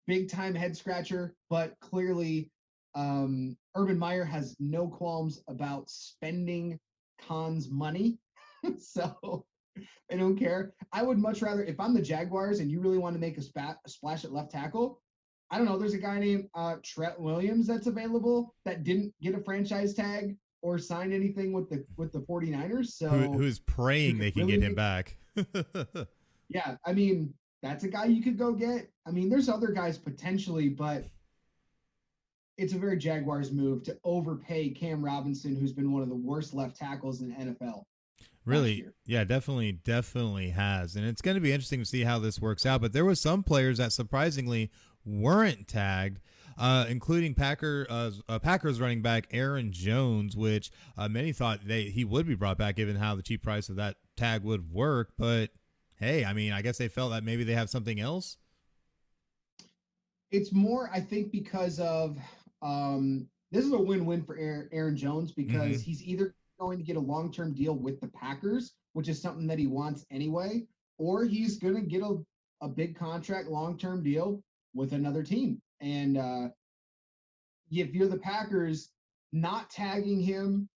Big time head scratcher, but clearly Urban Meyer has no qualms about spending Khan's money. So I don't care. I would much rather, if I'm the Jaguars and you really want to make a splash at left tackle, I don't know, there's a guy named Trent Williams that's available that didn't get a franchise tag or sign anything with the 49ers. So who's praying they can get him back. Yeah, I mean, that's a guy you could go get. I mean, there's other guys potentially, but it's a very Jaguars move to overpay Cam Robinson, who's been one of the worst left tackles in the NFL last Really, year. yeah, definitely has. And it's going to be interesting to see how this works out. But there were some players that surprisingly weren't tagged, including Packers running back Aaron Jones, which many thought he would be brought back given how the cheap price of that tag would work. But hey, I mean, I guess they felt that maybe they have something else. It's more, I think, because of this is a win-win for Aaron Jones Mm-hmm. because he's either going to get a long-term deal with the Packers, which is something that he wants anyway, or he's going to get a big contract long-term deal with another team. And if you're the Packers, not tagging him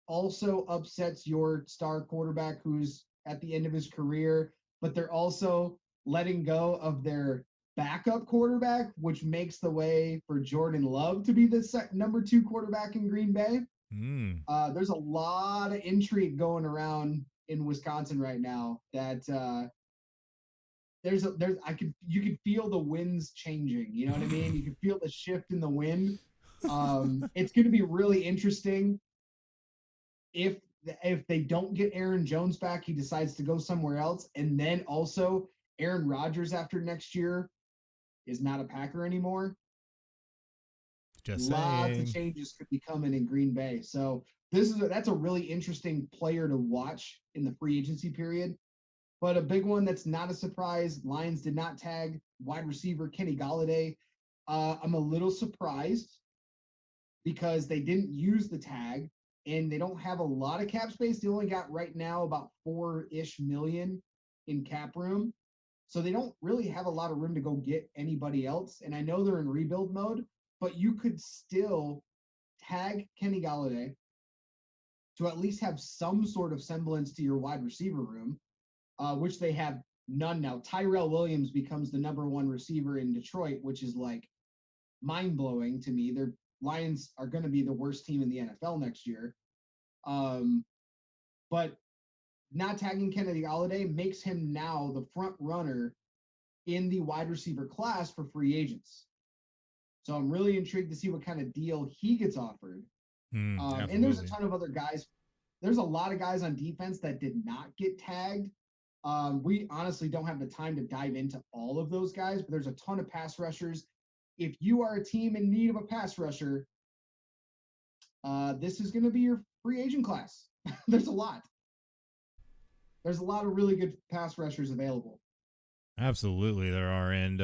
also upsets your star quarterback who's at the end of his career, but they're also letting go of their backup quarterback, which makes the way for Jordan Love to be the number 2 quarterback in Green Bay. Mm. There's a lot of intrigue going around in Wisconsin right now that you could feel the winds changing. You know what I mean? You can feel the shift in the wind. It's going to be really interesting if they don't get Aaron Jones back, he decides to go somewhere else, and then also Aaron Rodgers after next year is not a Packer anymore. Just Lots of saying. changes could be coming in Green Bay. So that's a really interesting player to watch in the free agency period. But a big one that's not a surprise: Lions did not tag wide receiver Kenny Golladay. I'm a little surprised because they didn't use the tag and they don't have a lot of cap space. They only got right now about 4-ish million in cap room. So they don't really have a lot of room to go get anybody else. And I know they're in rebuild mode, but you could still tag Kenny Golladay to at least have some sort of semblance to your wide receiver room, which they have none now. Tyrell Williams becomes the number 1 receiver in Detroit, which is like mind-blowing to me. Their Lions are going to be the worst team in the NFL next year. But not tagging Kennedy Golladay makes him now the front runner in the wide receiver class for free agents. So I'm really intrigued to see what kind of deal he gets offered. And there's a Absolutely. ton of other guys. There's a lot of guys on defense that did not get tagged. We honestly don't have the time to dive into all of those guys, but there's a ton of pass rushers. If you are a team in need of a pass rusher, this is going to be your free agent class. There's a lot. There's a lot of really good pass rushers available. Absolutely, there are, and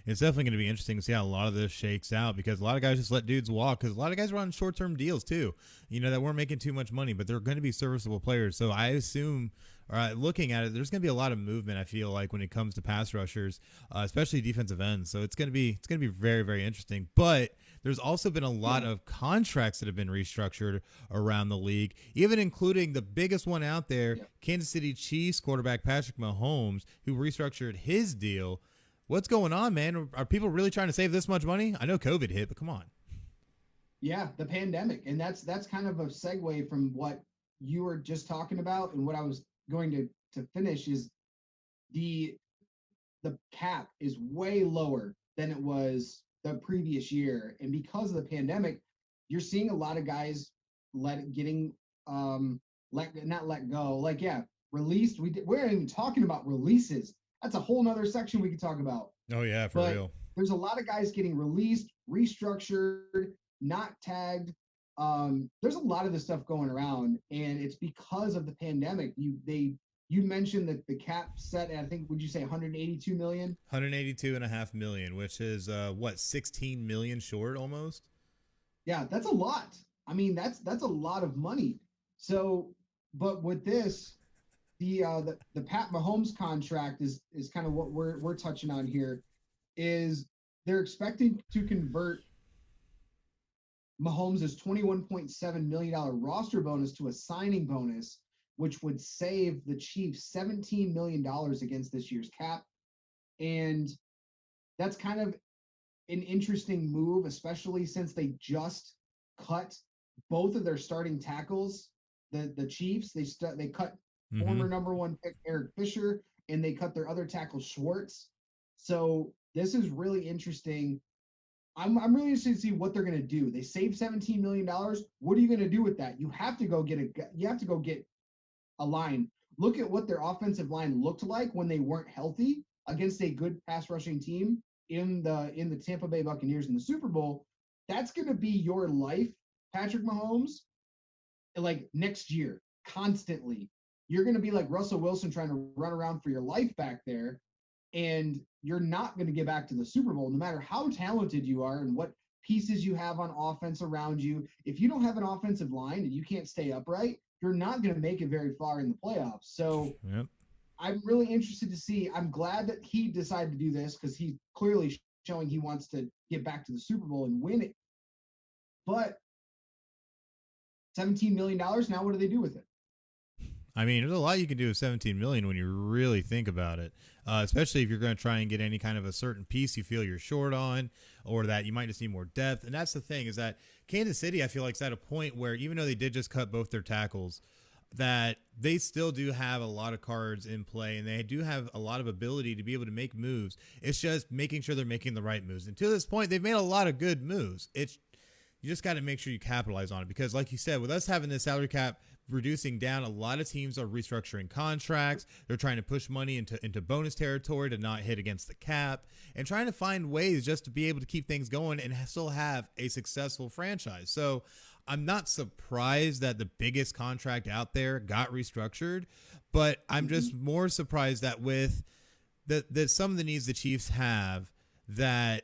it's definitely going to be interesting to see how a lot of this shakes out because a lot of guys just let dudes walk because a lot of guys are on short-term deals too, that weren't making too much money, but they're going to be serviceable players. So I assume, looking at it, there's going to be a lot of movement. I feel like when it comes to pass rushers, especially defensive ends. So it's going to be very, very interesting. But there's also been a lot of contracts that have been restructured around the league, even including the biggest one out there, Kansas City Chiefs quarterback Patrick Mahomes, who restructured his deal. What's going on, man? Are people really trying to save this much money? I know COVID hit, but come on. Yeah, the pandemic. And that's kind of a segue from what you were just talking about and what I was going to finish is the cap is way lower than it was the previous year. And because of the pandemic, you're seeing a lot of guys getting not let go. Like, yeah, released. We're even talking about releases. That's a whole nother section we could talk about. Oh yeah, for But real. there's a lot of guys getting released, restructured, not tagged. There's a lot of this stuff going around, and it's because of the pandemic. You mentioned that the cap set at, I think, would you say 182 million? 182.5 million, which is 16 million short almost. Yeah, that's a lot. I mean, that's a lot of money. So, but with this, the Pat Mahomes contract is kind of what we're touching on here. Is they're expecting to convert Mahomes' $21.7 million roster bonus to a signing bonus, which would save the Chiefs $17 million against this year's cap. And that's kind of an interesting move, especially since they just cut both of their starting tackles. The Chiefs, they cut former number one pick Eric Fisher, and they cut their other tackle Schwartz. So this is really interesting. I'm really interested to see what they're going to do. They saved $17 million. What are you going to do with that? You have to go get a line. Look at what their offensive line looked like when they weren't healthy against a good pass rushing team in the Tampa Bay Buccaneers in the Super Bowl. That's going to be your life, Patrick Mahomes, like next year, constantly. You're going to be like Russell Wilson trying to run around for your life back there, and you're not going to get back to the Super Bowl no matter how talented you are and what pieces you have on offense around you. If you don't have an offensive line and you can't stay upright, you're not going to make it very far in the playoffs. So I'm really interested to see. I'm glad that he decided to do this because he's clearly showing he wants to get back to the Super Bowl and win it. But $17 million, now what do they do with it? I mean, there's a lot you can do with $17 million when you really think about it, especially if you're going to try and get any kind of a certain piece you feel you're short on, or that you might just need more depth. And that's the thing, is that Kansas City, I feel like, is at a point where even though they did just cut both their tackles, that they still do have a lot of cards in play, and they do have a lot of ability to be able to make moves. It's just making sure they're making the right moves. And to this point, they've made a lot of good moves. You just got to make sure you capitalize on it, because like you said, with us having this salary cap reducing down, a lot of teams are restructuring contracts. They're trying to push money into bonus territory to not hit against the cap, and trying to find ways just to be able to keep things going and still have a successful franchise. So I'm not surprised that the biggest contract out there got restructured, but I'm just more surprised that with the some of the needs the Chiefs have, that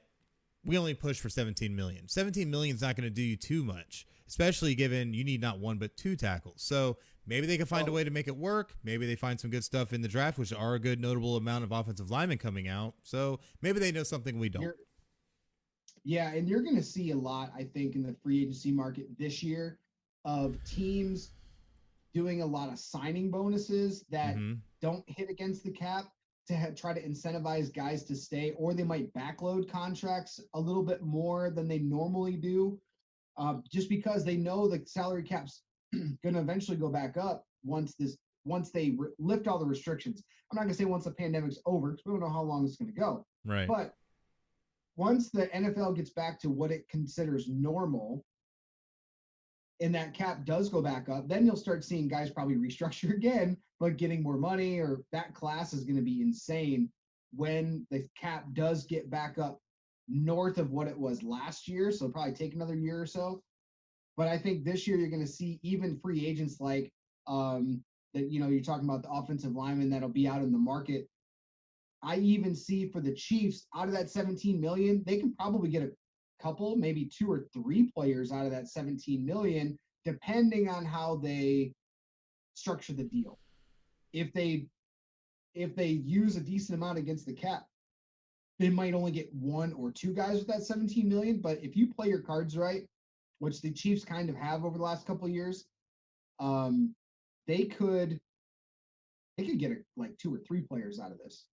we only push for $17 million. $17 million is not going to do you too much, especially given you need not one but two tackles. So maybe they can find a way to make it work. Maybe they find some good stuff in the draft, which are a good notable amount of offensive linemen coming out. So maybe they know something we don't. Yeah, and you're going to see a lot, I think, in the free agency market this year of teams doing a lot of signing bonuses that don't hit against the cap to try to incentivize guys to stay, or they might backload contracts a little bit more than they normally do, just because they know the salary cap's going to eventually go back up once they lift all the restrictions. I'm not going to say once the pandemic's over, because we don't know how long it's going to go. Right. But once the NFL gets back to what it considers normal, and that cap does go back up, then you'll start seeing guys probably restructure again, but getting more money, or that class is going to be insane when the cap does get back up north of what it was last year. So probably take another year or so. But I think this year you're going to see even free agents like that, you're talking about the offensive lineman that'll be out in the market. I even see for the Chiefs, out of that $17 million, they can probably get a couple, maybe 2 or 3 players out of that $17 million, depending on how they structure the deal. If they use a decent amount against the cap, they might only get 1 or 2 guys with that $17 million. But if you play your cards right, which the Chiefs kind of have over the last couple of years, they could get like 2 or 3 players out of this.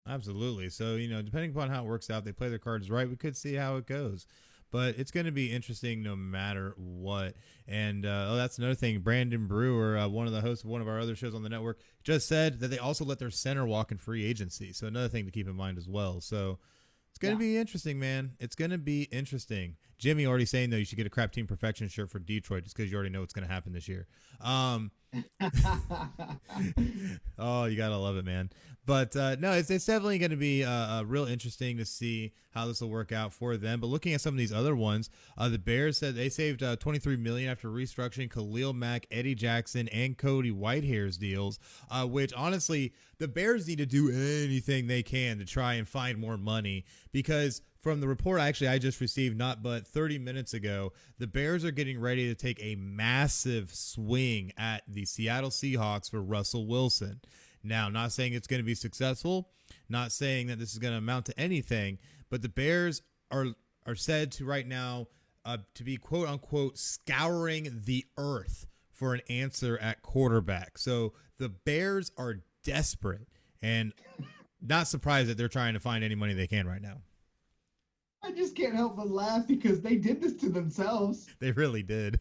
Absolutely. So, depending upon how it works out, they play their cards right, we could see how it goes. But it's going to be interesting no matter what. And that's another thing. Brandon Brewer, one of the hosts of one of our other shows on the network, just said that they also let their center walk in free agency. So another thing to keep in mind as well. So it's going to be interesting, man. It's going to be interesting. Jimmy already saying, though, you should get a Crap Team Perfection shirt for Detroit just because you already know what's going to happen this year. Oh, you gotta love it, man. But no, it's definitely going to be real interesting to see how this will work out for them. But looking at some of these other ones, the Bears said they saved $23 million after restructuring Khalil Mack, Eddie Jackson, and Cody Whitehair's deals. Which honestly, the Bears need to do anything they can to try and find more money, because from the report I just received not but 30 minutes ago, the Bears are getting ready to take a massive swing at the Seattle Seahawks for Russell Wilson. Now, not saying it's going to be successful, not saying that this is going to amount to anything, but the Bears are said to right now to be quote unquote scouring the earth for an answer at quarterback. So the Bears are desperate, and not surprised that they're trying to find any money they can right now. I just can't help but laugh because they did this to themselves. They really did.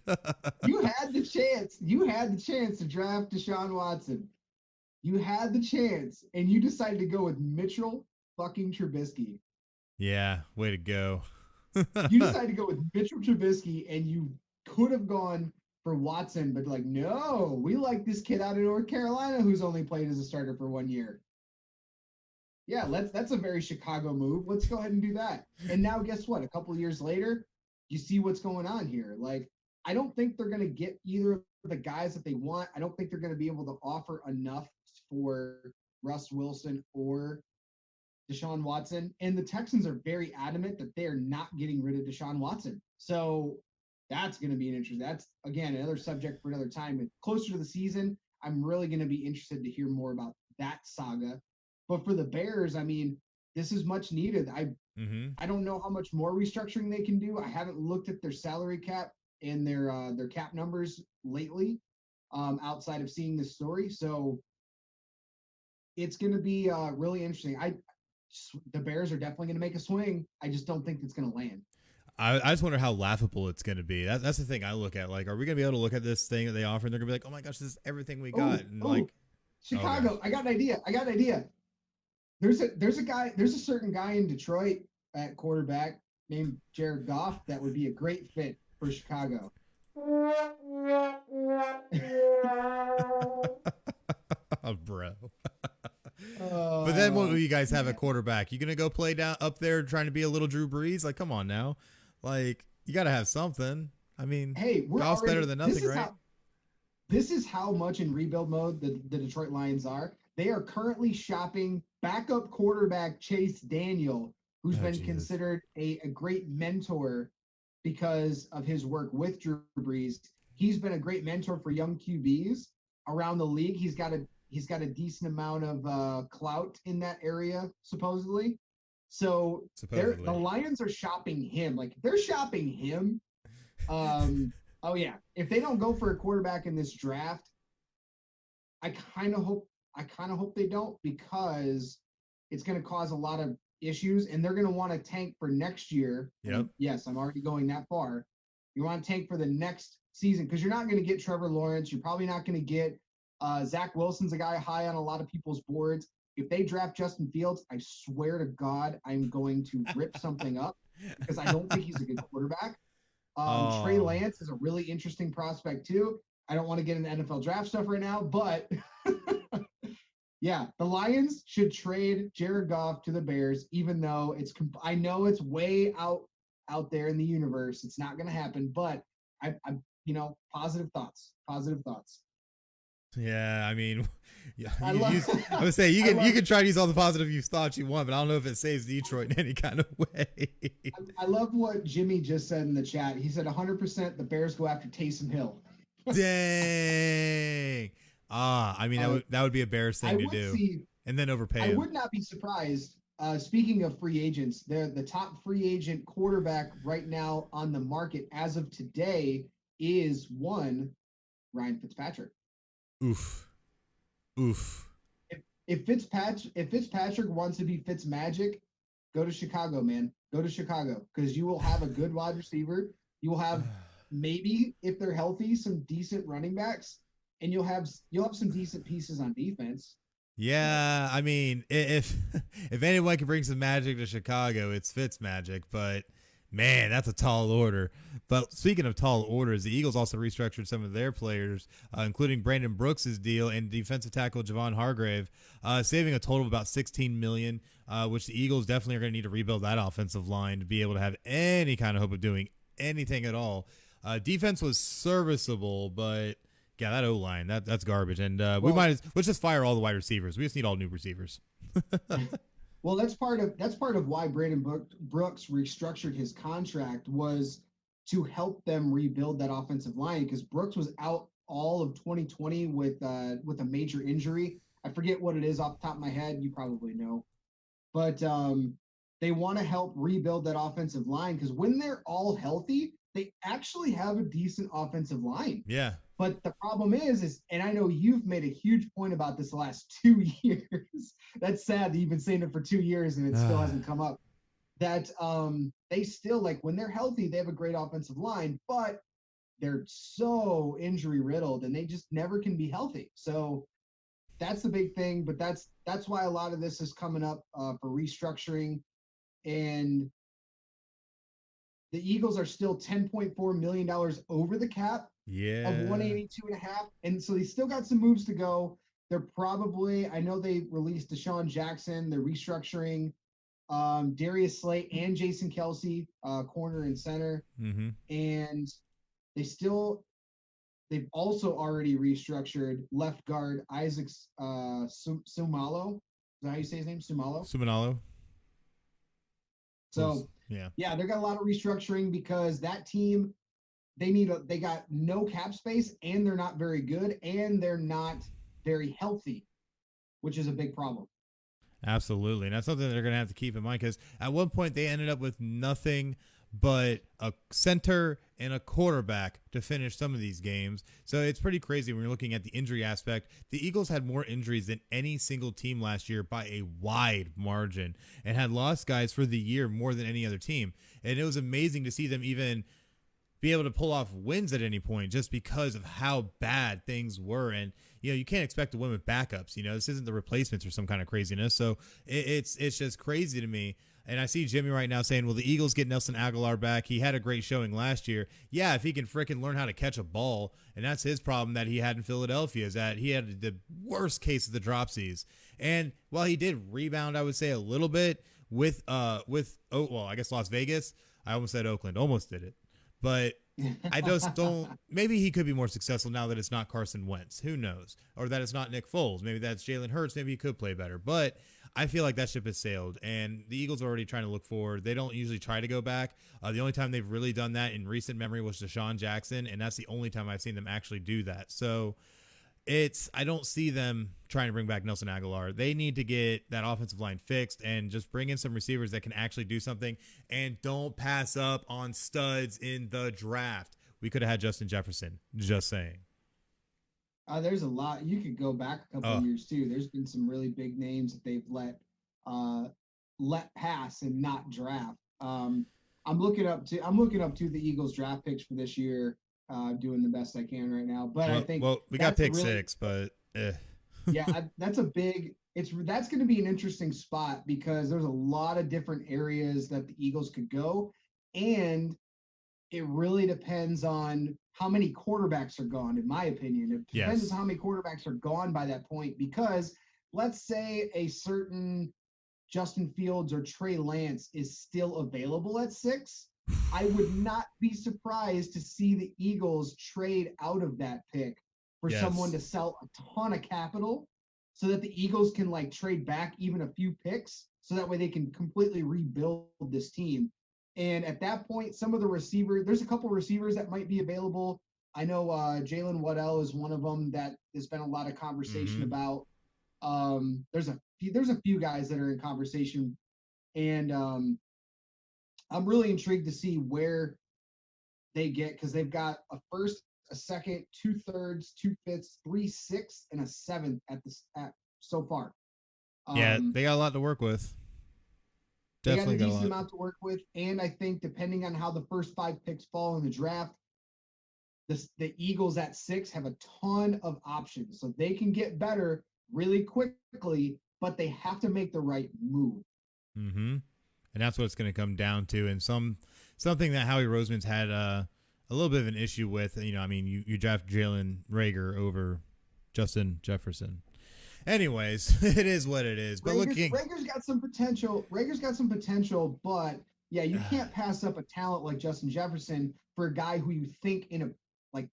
You had the chance. You had the chance to draft Deshaun Watson. You had the chance, and you decided to go with Mitchell fucking Trubisky. Yeah, way to go. You decided to go with Mitchell Trubisky, and you could have gone for Watson, but like, no, we like this kid out of North Carolina who's only played as a starter for 1 year. Yeah, that's a very Chicago move. Let's go ahead and do that. And now guess what? A couple of years later, you see what's going on here. Like, I don't think they're going to get either of the guys that they want. I don't think they're going to be able to offer enough for Russ Wilson or Deshaun Watson. And the Texans are very adamant that they're not getting rid of Deshaun Watson. So that's going to be an interesting. That's, again, another subject for another time. And closer to the season, I'm really going to be interested to hear more about that saga. But for the Bears, I mean, this is much needed. I don't know how much more restructuring they can do. I haven't looked at their salary cap and their cap numbers lately, outside of seeing this story. So it's going to be really interesting. The Bears are definitely going to make a swing. I just don't think it's going to land. I just wonder how laughable it's going to be. That's the thing I look at. Like, are we going to be able to look at this thing that they offer and they're going to be like, oh my gosh, this is everything we got. And like, Chicago, I got an idea. There's a certain guy in Detroit at quarterback named Jared Goff that would be a great fit for Chicago. Oh, bro. But then what will you guys have at quarterback? You going to go play down up there trying to be a little Drew Brees? Like, come on now. Like, you got to have something. I mean, hey, Goff's better than nothing, right? This is how much in rebuild mode the Detroit Lions are. They are currently shopping backup quarterback Chase Daniel, who's been considered a great mentor because of his work with Drew Brees. He's been a great mentor for young QBs around the league. He's got a decent amount of clout in that area, supposedly. So the Lions are shopping him. Like, they're shopping him. Oh yeah. If they don't go for a quarterback in this draft, I kind of hope they don't, because it's going to cause a lot of issues, and they're going to want to tank for next year. Yep. Yes, I'm already going that far. You want to tank for the next season because you're not going to get Trevor Lawrence. You're probably not going to get Zach Wilson's a guy high on a lot of people's boards. If they draft Justin Fields, I swear to God, I'm going to rip something up because I don't think he's a good quarterback. Trey Lance is a really interesting prospect too. I don't want to get into NFL draft stuff right now, but yeah, the Lions should trade Jared Goff to the Bears, even though I know it's way out there in the universe. It's not going to happen, but I'm positive thoughts. Yeah, I mean, yeah, I would say you can try to use all the positive thoughts you want, but I don't know if it saves Detroit in any kind of way. I love what Jimmy just said in the chat. He said 100% the Bears go after Taysom Hill. Dang. I mean, that would be a Bears thing to do. And then overpay him. I would not be surprised. Speaking of free agents, the top free agent quarterback right now on the market as of today is one Ryan Fitzpatrick. Oof. If Fitzpatrick wants to be Fitzmagic, go to Chicago, man. Go to Chicago, because you will have a good wide receiver. You will have maybe, if they're healthy, some decent running backs, and you'll have some decent pieces on defense. Yeah, I mean, if anyone can bring some magic to Chicago, it's Fitzmagic, but man, that's a tall order. But speaking of tall orders, the Eagles also restructured some of their players, including Brandon Brooks' deal and defensive tackle Javon Hargrave, saving a total of about $16 million, which the Eagles definitely are going to need to rebuild that offensive line to be able to have any kind of hope of doing anything at all. Defense was serviceable, but yeah, that O-line, that's garbage. And let's just fire all the wide receivers. We just need all new receivers. Well, that's part of why Brandon Brooks restructured his contract, was to help them rebuild that offensive line, because Brooks was out all of 2020 with a major injury. I forget what it is off the top of my head. You probably know, but they want to help rebuild that offensive line, because when they're all healthy, they actually have a decent offensive line. Yeah. But the problem is, and I know you've made a huge point about this the last 2 years. That's sad that you've been saying it for 2 years and it still hasn't come up. That they still, like, when they're healthy, they have a great offensive line, but they're so injury riddled and they just never can be healthy. So that's the big thing. But that's why a lot of this is coming up for restructuring, and the Eagles are still $10.4 million over the cap Yeah. of 182.5, and so they still got some moves to go. They're probably, I know they released Deshaun Jackson. They're restructuring Darius Slay and Jason Kelsey, corner and center, Mm-hmm. and they've also already restructured left guard Isaac Sumalo. Is that how you say his name? Sumanalo. So yeah, they got a lot of restructuring because that team, they got no cap space, and they're not very good, and they're not very healthy, which is a big problem. Absolutely. And that's something they're going to have to keep in mind, because at one point they ended up with nothing but a center and a quarterback to finish some of these games. So it's pretty crazy when you're looking at the injury aspect. The Eagles had more injuries than any single team last year by a wide margin, and had lost guys for the year more than any other team. And it was amazing to see them even be able to pull off wins at any point just because of how bad things were. And, you can't expect to win with backups. This isn't the replacements or some kind of craziness. So it's just crazy to me. And I see Jimmy right now saying, well, the Eagles get Nelson Aguilar back. He had a great showing last year. Yeah, if he can frickin' learn how to catch a ball. And that's his problem that he had in Philadelphia, is that he had the worst case of the dropsies. And while he did rebound, I would say a little bit with I guess Las Vegas. I almost said Oakland. Almost did it. But I just don't. Maybe he could be more successful now that it's not Carson Wentz. Who knows? Or that it's not Nick Foles. Maybe that's Jalen Hurts. Maybe he could play better. But I feel like that ship has sailed, and the Eagles are already trying to look forward. They don't usually try to go back. The only time they've really done that in recent memory was Deshaun Jackson, and that's the only time I've seen them actually do that. So I don't see them trying to bring back Nelson Aguilar. They need to get that offensive line fixed and just bring in some receivers that can actually do something, and don't pass up on studs in the draft. We could have had Justin Jefferson, just saying. There's a lot. You could go back a couple of years too. There's been some really big names that they've let pass and not draft. I'm looking up to the Eagles draft picks for this year. Doing the best I can right now, but I think we got pick 6, but yeah, that's going to be an interesting spot because there's a lot of different areas that the Eagles could go, and it really depends on how many quarterbacks are gone. In my opinion, it depends on how many quarterbacks are gone by that point. Because let's say a certain Justin Fields or Trey Lance is still available at 6. I would not be surprised to see the Eagles trade out of that pick for someone to sell a ton of capital, so that the Eagles can trade back even a few picks, so that way they can completely rebuild this team. And at that point, some of the receivers, there's a couple receivers that might be available. I know Jalen Waddell is one of them that there's been a lot of conversation about. There's a few guys that are in conversation, and I'm really intrigued to see where they get, because they've got a first, a second, 2/3, 2/5, 3/6, and a 7th at so far. They got a lot to work with. Definitely got a decent amount to work with, and I think depending on how the first 5 picks fall in the draft, the Eagles at 6 have a ton of options, so they can get better really quickly, but they have to make the right move. Mm-hmm. And that's what it's going to come down to. And something that Howie Roseman's had a little bit of an issue with. You draft Jalen Reagor over Justin Jefferson. Anyways, it is what it is. But Reagor's got some potential. But yeah, you can't pass up a talent like Justin Jefferson for a guy who you think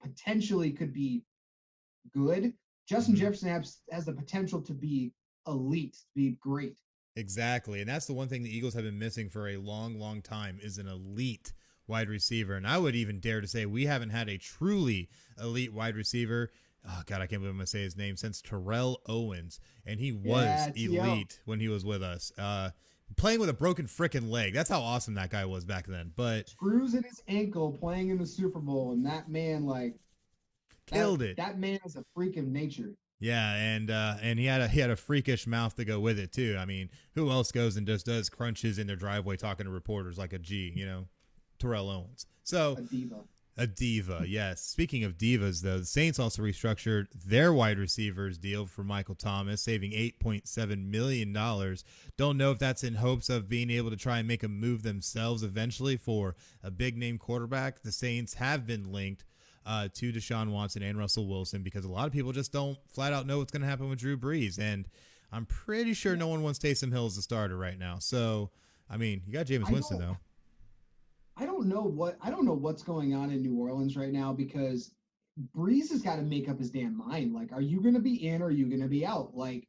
potentially could be good. Justin Jefferson has the potential to be elite, to be great. Exactly. And that's the one thing the Eagles have been missing for a long, long time, is an elite wide receiver. And I would even dare to say we haven't had a truly elite wide receiver. Oh, God, I can't believe I'm going to say his name, since Terrell Owens. And he was elite when he was with us. Playing with a broken frickin' leg. That's how awesome that guy was back then. But screws in his ankle playing in the Super Bowl. And that man, killed it. That man is a freak of nature. Yeah, and he had a freakish mouth to go with it too. Who else goes and just does crunches in their driveway talking to reporters like a G, Terrell Owens. So a diva. A diva, yes. Speaking of divas, though, the Saints also restructured their wide receivers deal for Michael Thomas, saving $8.7 million. Don't know if that's in hopes of being able to try and make a move themselves eventually for a big-name quarterback. The Saints have been linked to Deshaun Watson and Russell Wilson because a lot of people just don't flat out know what's going to happen with Drew Brees. And I'm pretty sure no one wants Taysom Hill as a starter right now. So, I mean, you got Jameis Winston, though. I don't know what's going on in New Orleans right now because Breeze has got to make up his damn mind. Like, are you going to be in or are you going to be out? Like,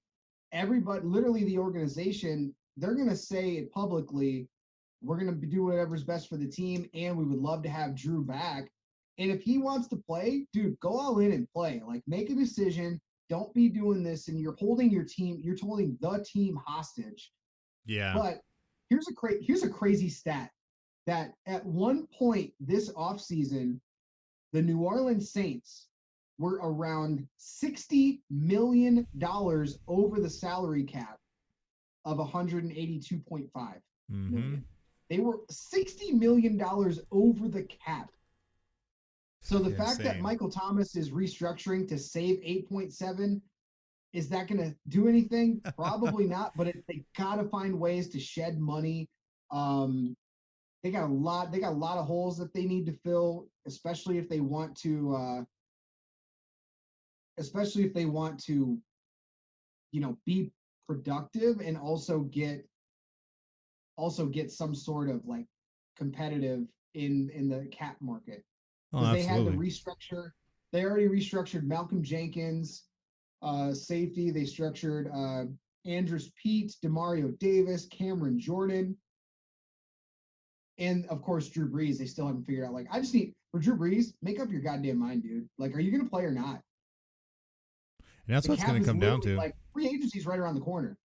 everybody, literally the organization, they're going to say it publicly, we're going to do whatever's best for the team, and we would love to have Drew back. And if he wants to play, dude, go all in and play. Like, make a decision. Don't be doing this, and you're holding the team hostage. Yeah. But here's a crazy stat. That at one point this offseason, the New Orleans Saints were around $60 million over the salary cap of 182.5 million. They were $60 million over the cap. So the fact that Michael Thomas is restructuring to save 8.7, is that going to do anything? Probably not, but they got to find ways to shed money. They got a lot of holes that they need to fill, especially if they want to be productive and also get some sort of like competitive in the cap market. Because they had to restructure. They already restructured Malcolm Jenkins, safety. They structured Andrus Peat, Demario Davis, Cameron Jordan. And of course, Drew Brees, they still haven't figured out. Like, I just need for Drew Brees, make up your goddamn mind, dude. Like, are you going to play or not? And that's what it's going to come down to. Like, free agency's right around the corner.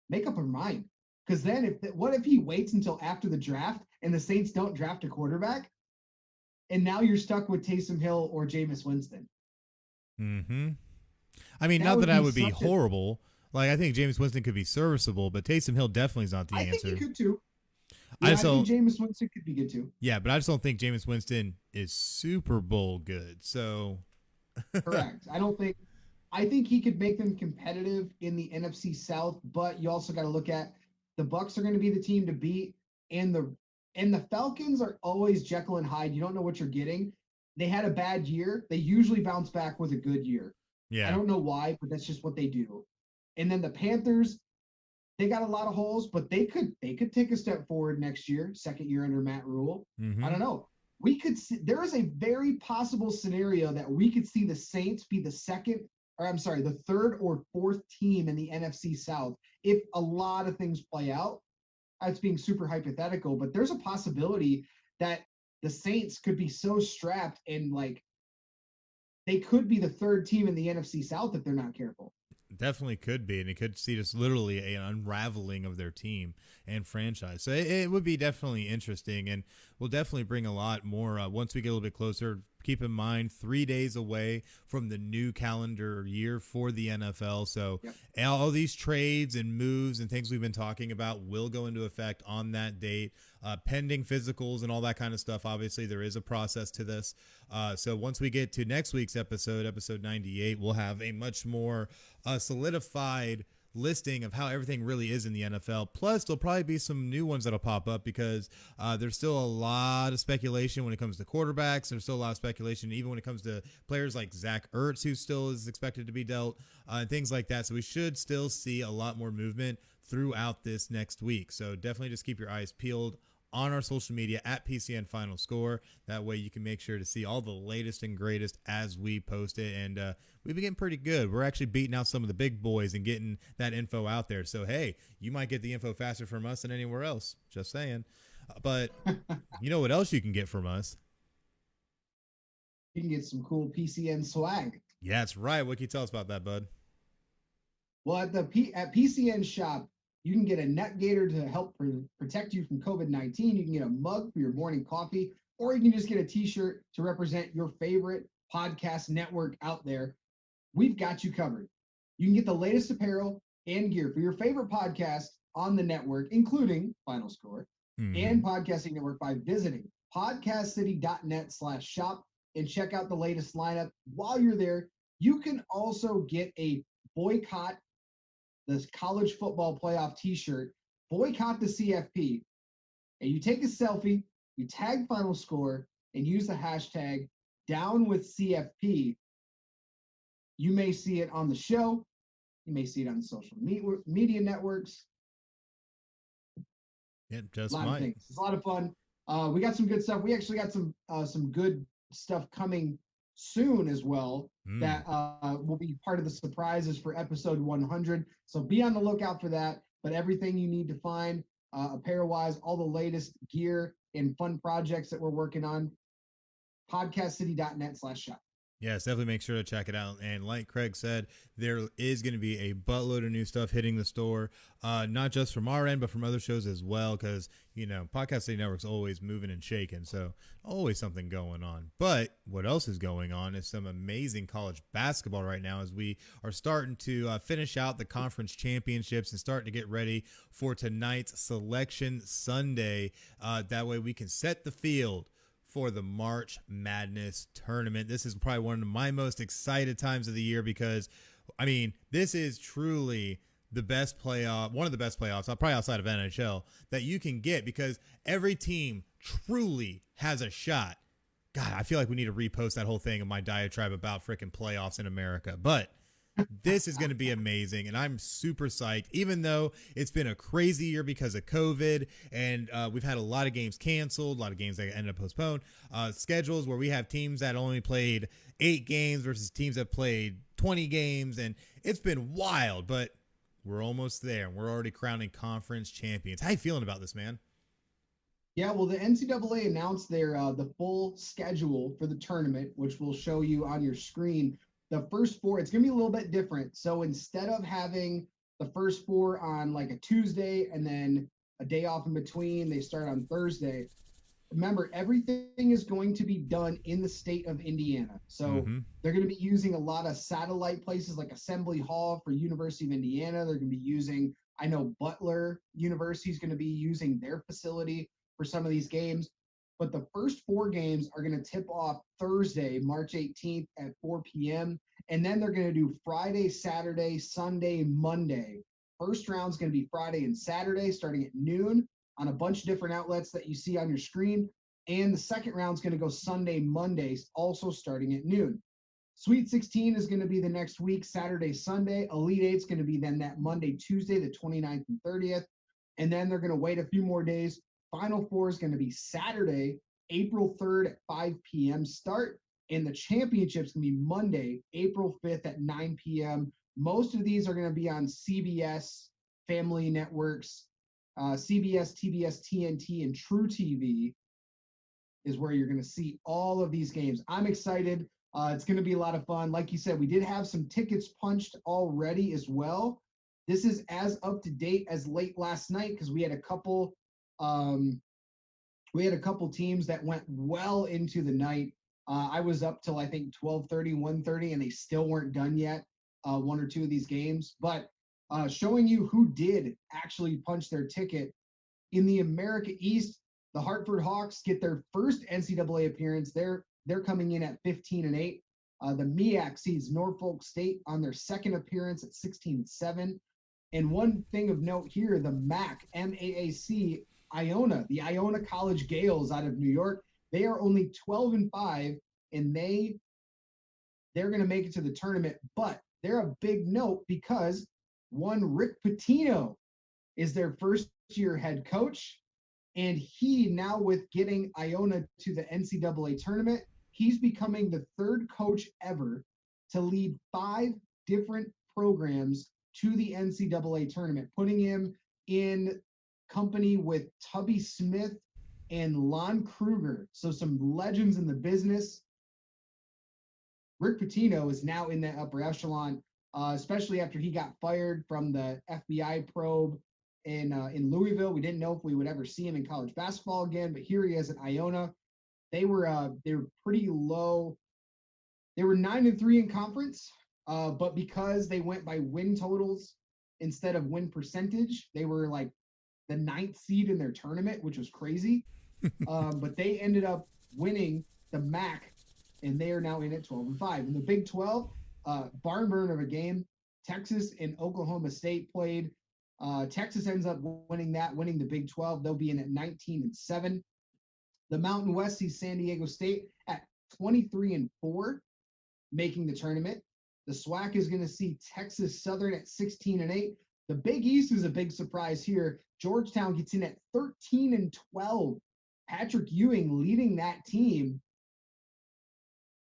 Make up your mind. Because then, what if he waits until after the draft and the Saints don't draft a quarterback, and now you're stuck with Taysom Hill or Jameis Winston? Mm-hmm. I mean, not that I would be horrible. Like, I think Jameis Winston could be serviceable, but Taysom Hill definitely is not the answer. I think he could too. Yeah, I think Jameis Winston could be good too. Yeah, but I just don't think Jameis Winston is Super Bowl good. So correct. I think he could make them competitive in the NFC South, but you also got to look at the Bucs are going to be the team to beat, and the Falcons are always Jekyll and Hyde. You don't know what you're getting. They had a bad year. They usually bounce back with a good year. Yeah. I don't know why, but that's just what they do. And then the Panthers, they got a lot of holes, but they could take a step forward next year, second year under Matt Rule. Mm-hmm. I don't know. We could see there is a very possible scenario that we could see the Saints be the third or fourth team in the NFC South if a lot of things play out. That's being super hypothetical, but there's a possibility that the Saints could be so strapped and like they could be the third team in the NFC South if they're not careful. Definitely could be, and it could see just literally an unraveling of their team and franchise. So it would be definitely interesting, and we'll definitely bring a lot more once we get a little bit closer. Keep in mind, 3 days away from the new calendar year for the NFL. So all these trades and moves and things we've been talking about will go into effect on that date, pending physicals and all that kind of stuff. Obviously, there is a process to this. So once we get to next week's episode 98, we'll have a much more solidified listing of how everything really is in the NFL. Plus, there'll probably be some new ones that'll pop up because there's still a lot of speculation when it comes to quarterbacks. There's still a lot of speculation even when it comes to players like Zach Ertz, who still is expected to be dealt, and things like that. So we should still see a lot more movement throughout this next week. So definitely just keep your eyes peeled on our social media at PCN Final Score. That way you can make sure to see all the latest and greatest as we post it. And we've been getting pretty good. We're actually beating out some of the big boys and getting that info out there. So, hey, you might get the info faster from us than anywhere else. Just saying. But you know what else you can get from us? You can get some cool PCN swag. Yeah, that's right. What can you tell us about that, bud? Well, at PCN shop, you can get a net gator to help protect you from COVID-19. You can get a mug for your morning coffee, or you can just get a t-shirt to represent your favorite podcast network out there. We've got you covered. You can get the latest apparel and gear for your favorite podcast on the network, including Final Score and Podcasting Network by visiting podcastcity.net/shop. and check out the latest lineup. While you're there, you can also get a boycott the college football playoff t-shirt, boycott the CFP, and you take a selfie, you tag Final Score, and use the hashtag down with CFP. You may see it on the show. You may see it on the social media networks. Yep, just a lot might. of things. It's a lot of fun. We got some good stuff. We actually got some good stuff coming soon as well that will be part of the surprises for episode 100. So be on the lookout for that. But everything you need to find apparel-wise, all the latest gear and fun projects that we're working on, podcastcity.net/shop. Yes, definitely make sure to check it out. And like Craig said, there is going to be a buttload of new stuff hitting the store, not just from our end, but from other shows as well. Because, Podcast City Network's always moving and shaking. So always something going on. But what else is going on is some amazing college basketball right now as we are starting to finish out the conference championships and starting to get ready for tonight's Selection Sunday. That way we can set the field for the March Madness tournament. This is probably one of my most excited times of the year because, this is truly the best playoff, one of the best playoffs, probably outside of NHL, that you can get because every team truly has a shot. God, I feel like we need to repost that whole thing in my diatribe about freaking playoffs in America. But this is going to be amazing, and I'm super psyched, even though it's been a crazy year because of COVID, and we've had a lot of games canceled, a lot of games that ended up postponed, schedules where we have teams that only played 8 games versus teams that played 20 games, and it's been wild, but we're almost there, and we're already crowning conference champions. How you feeling about this, man? Yeah, well, the NCAA announced their the full schedule for the tournament, which we'll show you on your screen. The first 4, it's going to be a little bit different. So instead of having the first 4 on like a Tuesday and then a day off in between, they start on Thursday. Remember, everything is going to be done in the state of Indiana. So they're going to be using a lot of satellite places like Assembly Hall for University of Indiana. They're going to be using, I know Butler University is going to be using their facility for some of these games. But the first 4 games are going to tip off Thursday, March 18th at 4 p.m. And then they're going to do Friday, Saturday, Sunday, Monday. First round's going to be Friday and Saturday starting at noon on a bunch of different outlets that you see on your screen. And the second round's going to go Sunday, Monday, also starting at noon. Sweet 16 is going to be the next week, Saturday, Sunday. Elite 8 is going to be then that Monday, Tuesday, the 29th and 30th. And then they're going to wait a few more days. Final 4 is going to be Saturday, April 3rd at 5 p.m. start, and the championship's going to be Monday, April 5th at 9 p.m. Most of these are going to be on CBS, Family Networks, CBS, TBS, TNT, and True TV is where you're going to see all of these games. I'm excited. It's going to be a lot of fun. Like you said, we did have some tickets punched already as well. This is as up to date as late last night because we had a couple teams that went well into the night. I was up till I think 12:30, 1:30, and they still weren't done yet, 1 or 2 of these games. But showing you who did actually punch their ticket. In the America East, the Hartford Hawks get their first NCAA appearance. They're coming in at 15-8. The MEAC seeds Norfolk State on their second appearance at 16-7. And one thing of note here, the MAC, MAAC, Iona, the Iona College Gales out of New York, they are only 12-5, and they're going to make it to the tournament. But they're a big note because one Rick Pitino is their first-year head coach, and he now with getting Iona to the NCAA tournament, he's becoming the 3rd coach ever to lead 5 different programs to the NCAA tournament, putting him in company with Tubby Smith and Lon Kruger. So some legends in the business. Rick Pitino is now in that upper echelon, especially after he got fired from the FBI probe in Louisville. We didn't know if we would ever see him in college basketball again, but here he is at Iona. They were pretty low. They were 9-3 in conference, but because they went by win totals instead of win percentage, they were like the 9th seed in their tournament, which was crazy. But they ended up winning the MAC and they are now in at 12-5. In the Big 12, barn burner of a game. Texas and Oklahoma State played. Texas ends up winning the Big 12. They'll be in at 19-7. The Mountain West sees San Diego State at 23-4, making the tournament. The SWAC is going to see Texas Southern at 16-8. The Big East is a big surprise here. Georgetown gets in at 13-12. Patrick Ewing leading that team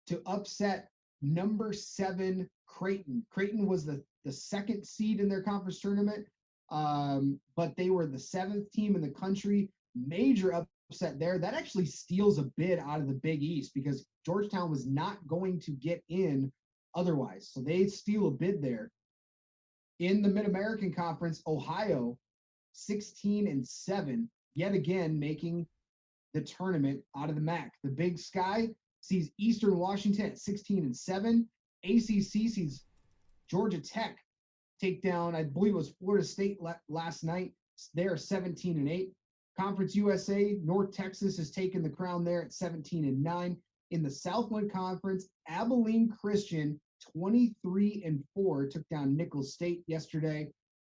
to upset number 7 Creighton. Creighton was the second seed in their conference tournament, but they were the 7th team in the country. Major upset there. That actually steals a bid out of the Big East because Georgetown was not going to get in otherwise. So they steal a bid there. In the Mid-American Conference, Ohio, 16-7, yet again making the tournament out of the MAC. The Big Sky sees Eastern Washington at 16-7. ACC sees Georgia Tech take down, I believe it was Florida State last night. They're 17-8. Conference USA, North Texas has taken the crown there at 17-9. In the Southland Conference, Abilene Christian, 23-4, took down Nicholls State yesterday.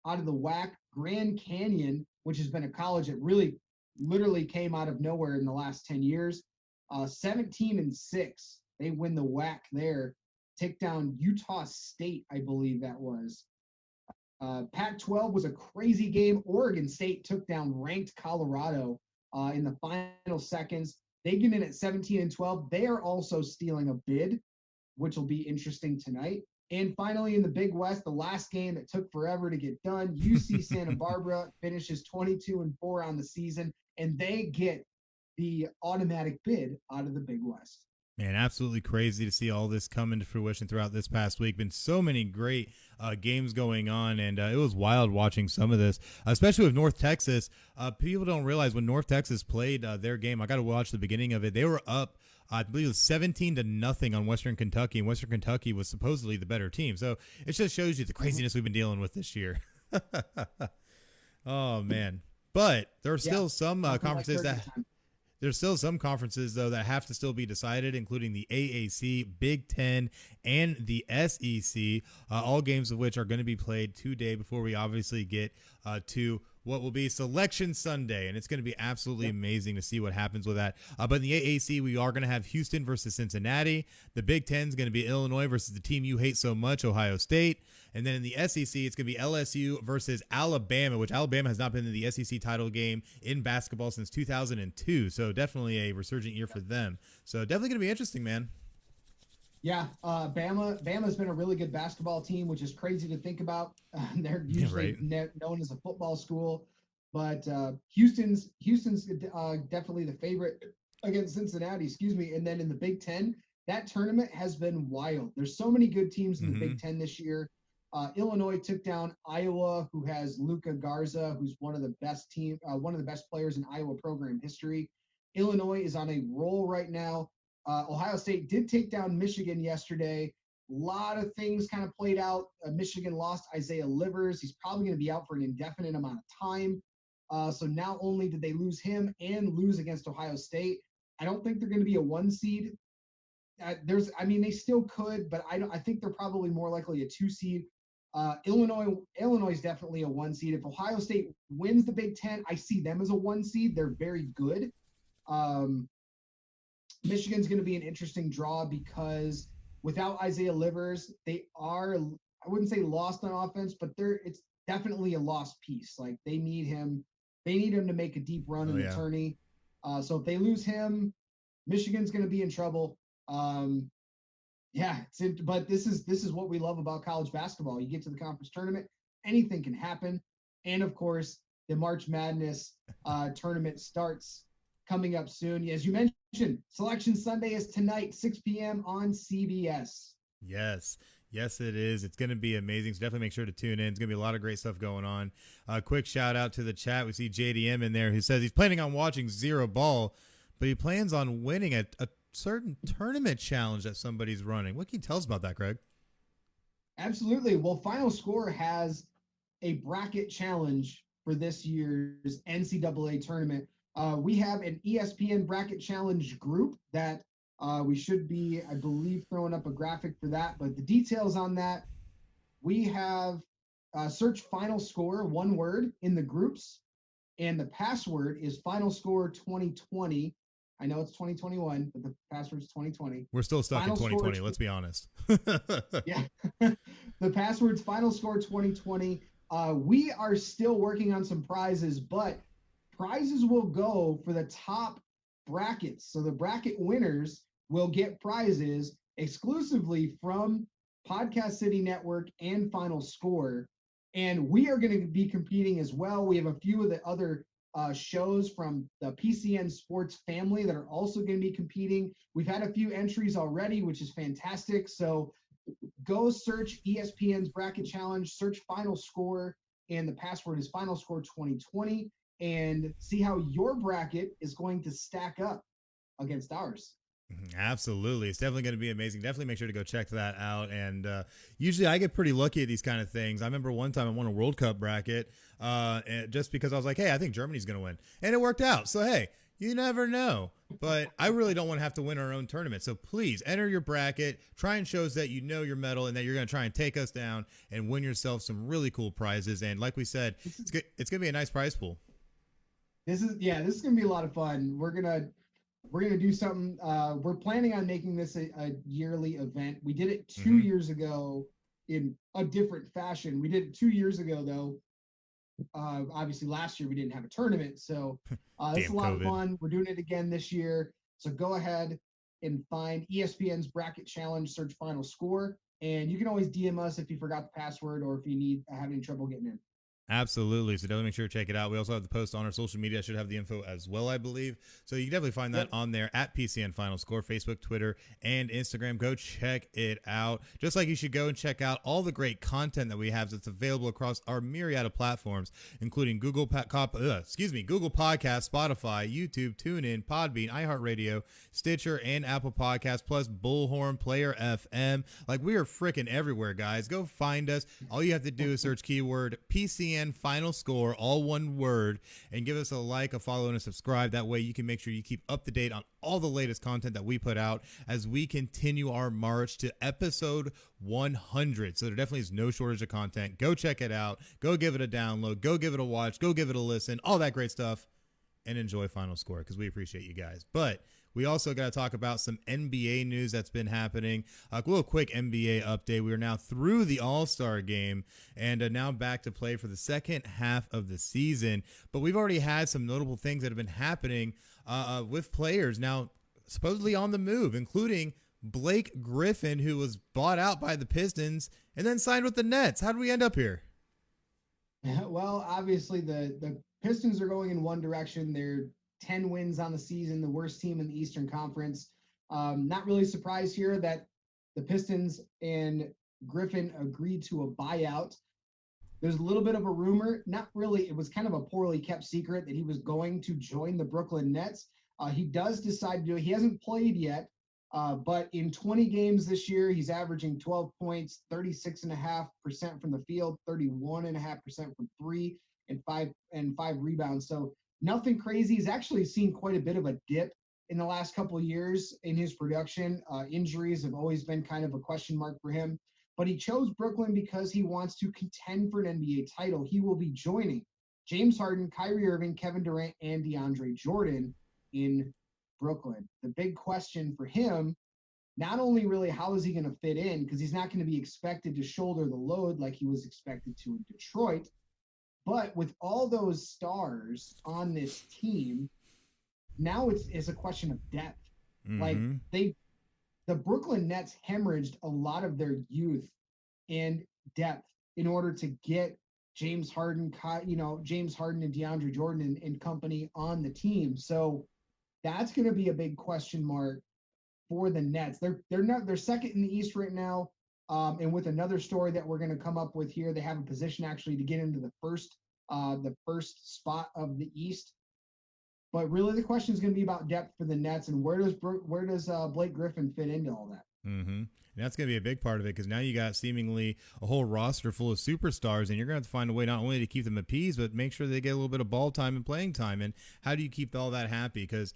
Out of the WAC, Grand Canyon, which has been a college that really literally came out of nowhere in the last 10 years, 17-6. They win the WAC there. Take down Utah State, I believe that was. Pac-12 was a crazy game. Oregon State took down ranked Colorado in the final seconds. They get in at 17-12. They are also stealing a bid, which will be interesting tonight. And finally, in the Big West, the last game that took forever to get done, UC Santa Barbara finishes 22-4 on the season, and they get the automatic bid out of the Big West. Man, absolutely crazy to see all this come into fruition throughout this past week. Been so many great games going on, and it was wild watching some of this, especially with North Texas. People don't realize when North Texas played their game, I got to watch the beginning of it. They were up, I believe it was 17-0 on Western Kentucky, and Western Kentucky was supposedly the better team. So it just shows you the craziness we've been dealing with this year. Oh, man. But there are still some conferences that... There's still some conferences, though, that have to still be decided, including the AAC, Big Ten, and the SEC, all games of which are going to be played today before we obviously get to what will be Selection Sunday, and it's going to be absolutely amazing to see what happens with that. But in the AAC, we are going to have Houston versus Cincinnati. The Big Ten is going to be Illinois versus the team you hate so much, Ohio State. And then in the SEC, it's going to be LSU versus Alabama, which Alabama has not been in the SEC title game in basketball since 2002. So definitely a resurgent year for them. So definitely going to be interesting, man. Yeah, Bama's been a really good basketball team, which is crazy to think about. They're usually known as a football school, but Houston's definitely the favorite against Cincinnati. Excuse me. And then in the Big Ten, that tournament has been wild. There's so many good teams in the Big Ten this year. Illinois took down Iowa, who has Luka Garza, who's one of the best players in Iowa program history. Illinois is on a roll right now. Ohio State did take down Michigan yesterday. A lot of things kind of played out. Michigan lost Isaiah Livers. He's probably going to be out for an indefinite amount of time. So not only did they lose him and lose against Ohio State, I don't think they're going to be a 1 seed. They still could, but I think they're probably more likely a 2 seed. Illinois is definitely a 1 seed. If Ohio State wins the Big Ten, I see them as a 1 seed. They're very good. Michigan's going to be an interesting draw because without Isaiah Livers, they are, I wouldn't say lost on offense, but it's definitely a lost piece. Like they need him to make a deep run in the tourney. So if they lose him, Michigan's going to be in trouble. But this is what we love about college basketball. You get to the conference tournament, anything can happen. And of course, the March Madness tournament starts coming up soon. As you mentioned, Selection Sunday is tonight, 6 p.m. on CBS. Yes, it is. It's going to be amazing. So definitely make sure to tune in. It's going to be a lot of great stuff going on. Quick shout out to the chat. We see JDM in there who says he's planning on watching Zero Ball, but he plans on winning a certain tournament challenge that somebody's running. What can you tell us about that, Craig? Absolutely. Well, FinalScore has a bracket challenge for this year's NCAA tournament. We have an ESPN bracket challenge group that We should be, I believe, throwing up a graphic for that. But the details on that, we have search final score, one word, in the groups. And the password is FinalScore 2020. I know it's 2021, but the password is 2020. We're still stuck Final in 2020. score, Let's be honest. yeah. The password's FinalScore 2020. We are still working on some prizes, but prizes will go for the top brackets. So the bracket winners will get prizes exclusively from Podcast City Network and Final Score. And we are going to be competing as well. We have a few of the other shows from the PCN Sports family that are also going to be competing. We've had a few entries already, which is fantastic. So go search ESPN's Bracket Challenge, search Final Score, and the password is FinalScore 2020, and see how your bracket is going to stack up against ours. Absolutely. It's definitely going to be amazing. Definitely make sure to go check that out. And usually I get pretty lucky at these kind of things. I remember one time I won a World Cup bracket just because I was like, hey, I think Germany's going to win. And it worked out. So, hey, you never know. But I really don't want to have to win our own tournament. So please enter your bracket. Try and show us that you know your medal and that you're going to try and take us down and win yourself some really cool prizes. And like we said, it's going to be a nice prize pool. This is going to be a lot of fun. We're going to do something. We're planning on making this a yearly event. We did it 2 years ago in a different fashion. We did it 2 years ago, though. Obviously, last year we didn't have a tournament. So it's a lot of fun. We're doing it again this year. So go ahead and find ESPN's Bracket Challenge, search Final Score. And you can always DM us if you forgot the password or if you have any trouble getting in. Absolutely. So definitely make sure to check it out. We also have the post on our social media. I should have the info as well, I believe. So you can definitely find that on there at PCN Final Score, Facebook, Twitter, and Instagram. Go check it out. Just like you should go and check out all the great content that we have that's available across our myriad of platforms, including Google Podcast, Spotify, YouTube, TuneIn, Podbean, iHeartRadio, Stitcher, and Apple Podcasts, plus Bullhorn, Player FM. Like, we are freaking everywhere, guys. Go find us. All you have to do is search keyword PCN Final Score, all one word, and give us a like, a follow, and a subscribe. That way you can make sure you keep up to date on all the latest content that we put out as we continue our march to episode 100. So there definitely is no shortage of content. Go check it out. Go give it a download. Go give it a watch. Go give it a listen. All that great stuff. And enjoy Final Score because we appreciate you guys. But we also got to talk about some NBA news that's been happening. A little quick NBA update. We are now through the All-Star game and now back to play for the second half of the season. But we've already had some notable things that have been happening with players now supposedly on the move, including Blake Griffin, who was bought out by the Pistons and then signed with the Nets. How did we end up here? Well, obviously the Pistons are going in one direction. They're 10 wins on the season, the worst team in the Eastern Conference. Not really surprised here that the Pistons and Griffin agreed to a buyout. There's a little bit of a rumor, not really, it was kind of a poorly kept secret that he was going to join the Brooklyn Nets. He does decide to do it. He hasn't played yet, but in 20 games this year, he's averaging 12 points, 36.5% from the field, 31.5% from three, and five rebounds. So nothing crazy. He's actually seen quite a bit of a dip in the last couple of years in his production. Injuries have always been kind of a question mark for him, but he chose Brooklyn because he wants to contend for an NBA title. He will be joining James Harden, Kyrie Irving, Kevin Durant, and DeAndre Jordan in Brooklyn. The big question for him, not only really how is he going to fit in, because he's not going to be expected to shoulder the load like he was expected to in Detroit, but with all those stars on this team, now it's a question of depth. Mm-hmm. Like the Brooklyn Nets hemorrhaged a lot of their youth and depth in order to get James Harden and DeAndre Jordan and company on the team. So that's going to be a big question mark for the Nets. They're second in the East right now. And with another story that we're going to come up with here, they have a position actually to get into the first spot of the East. But really, the question is going to be about depth for the Nets and where does Blake Griffin fit into all that? Mm-hmm. And that's going to be a big part of it because now you got seemingly a whole roster full of superstars, and you're going to have to find a way not only to keep them appeased, but make sure they get a little bit of ball time and playing time. And how do you keep all that happy? Because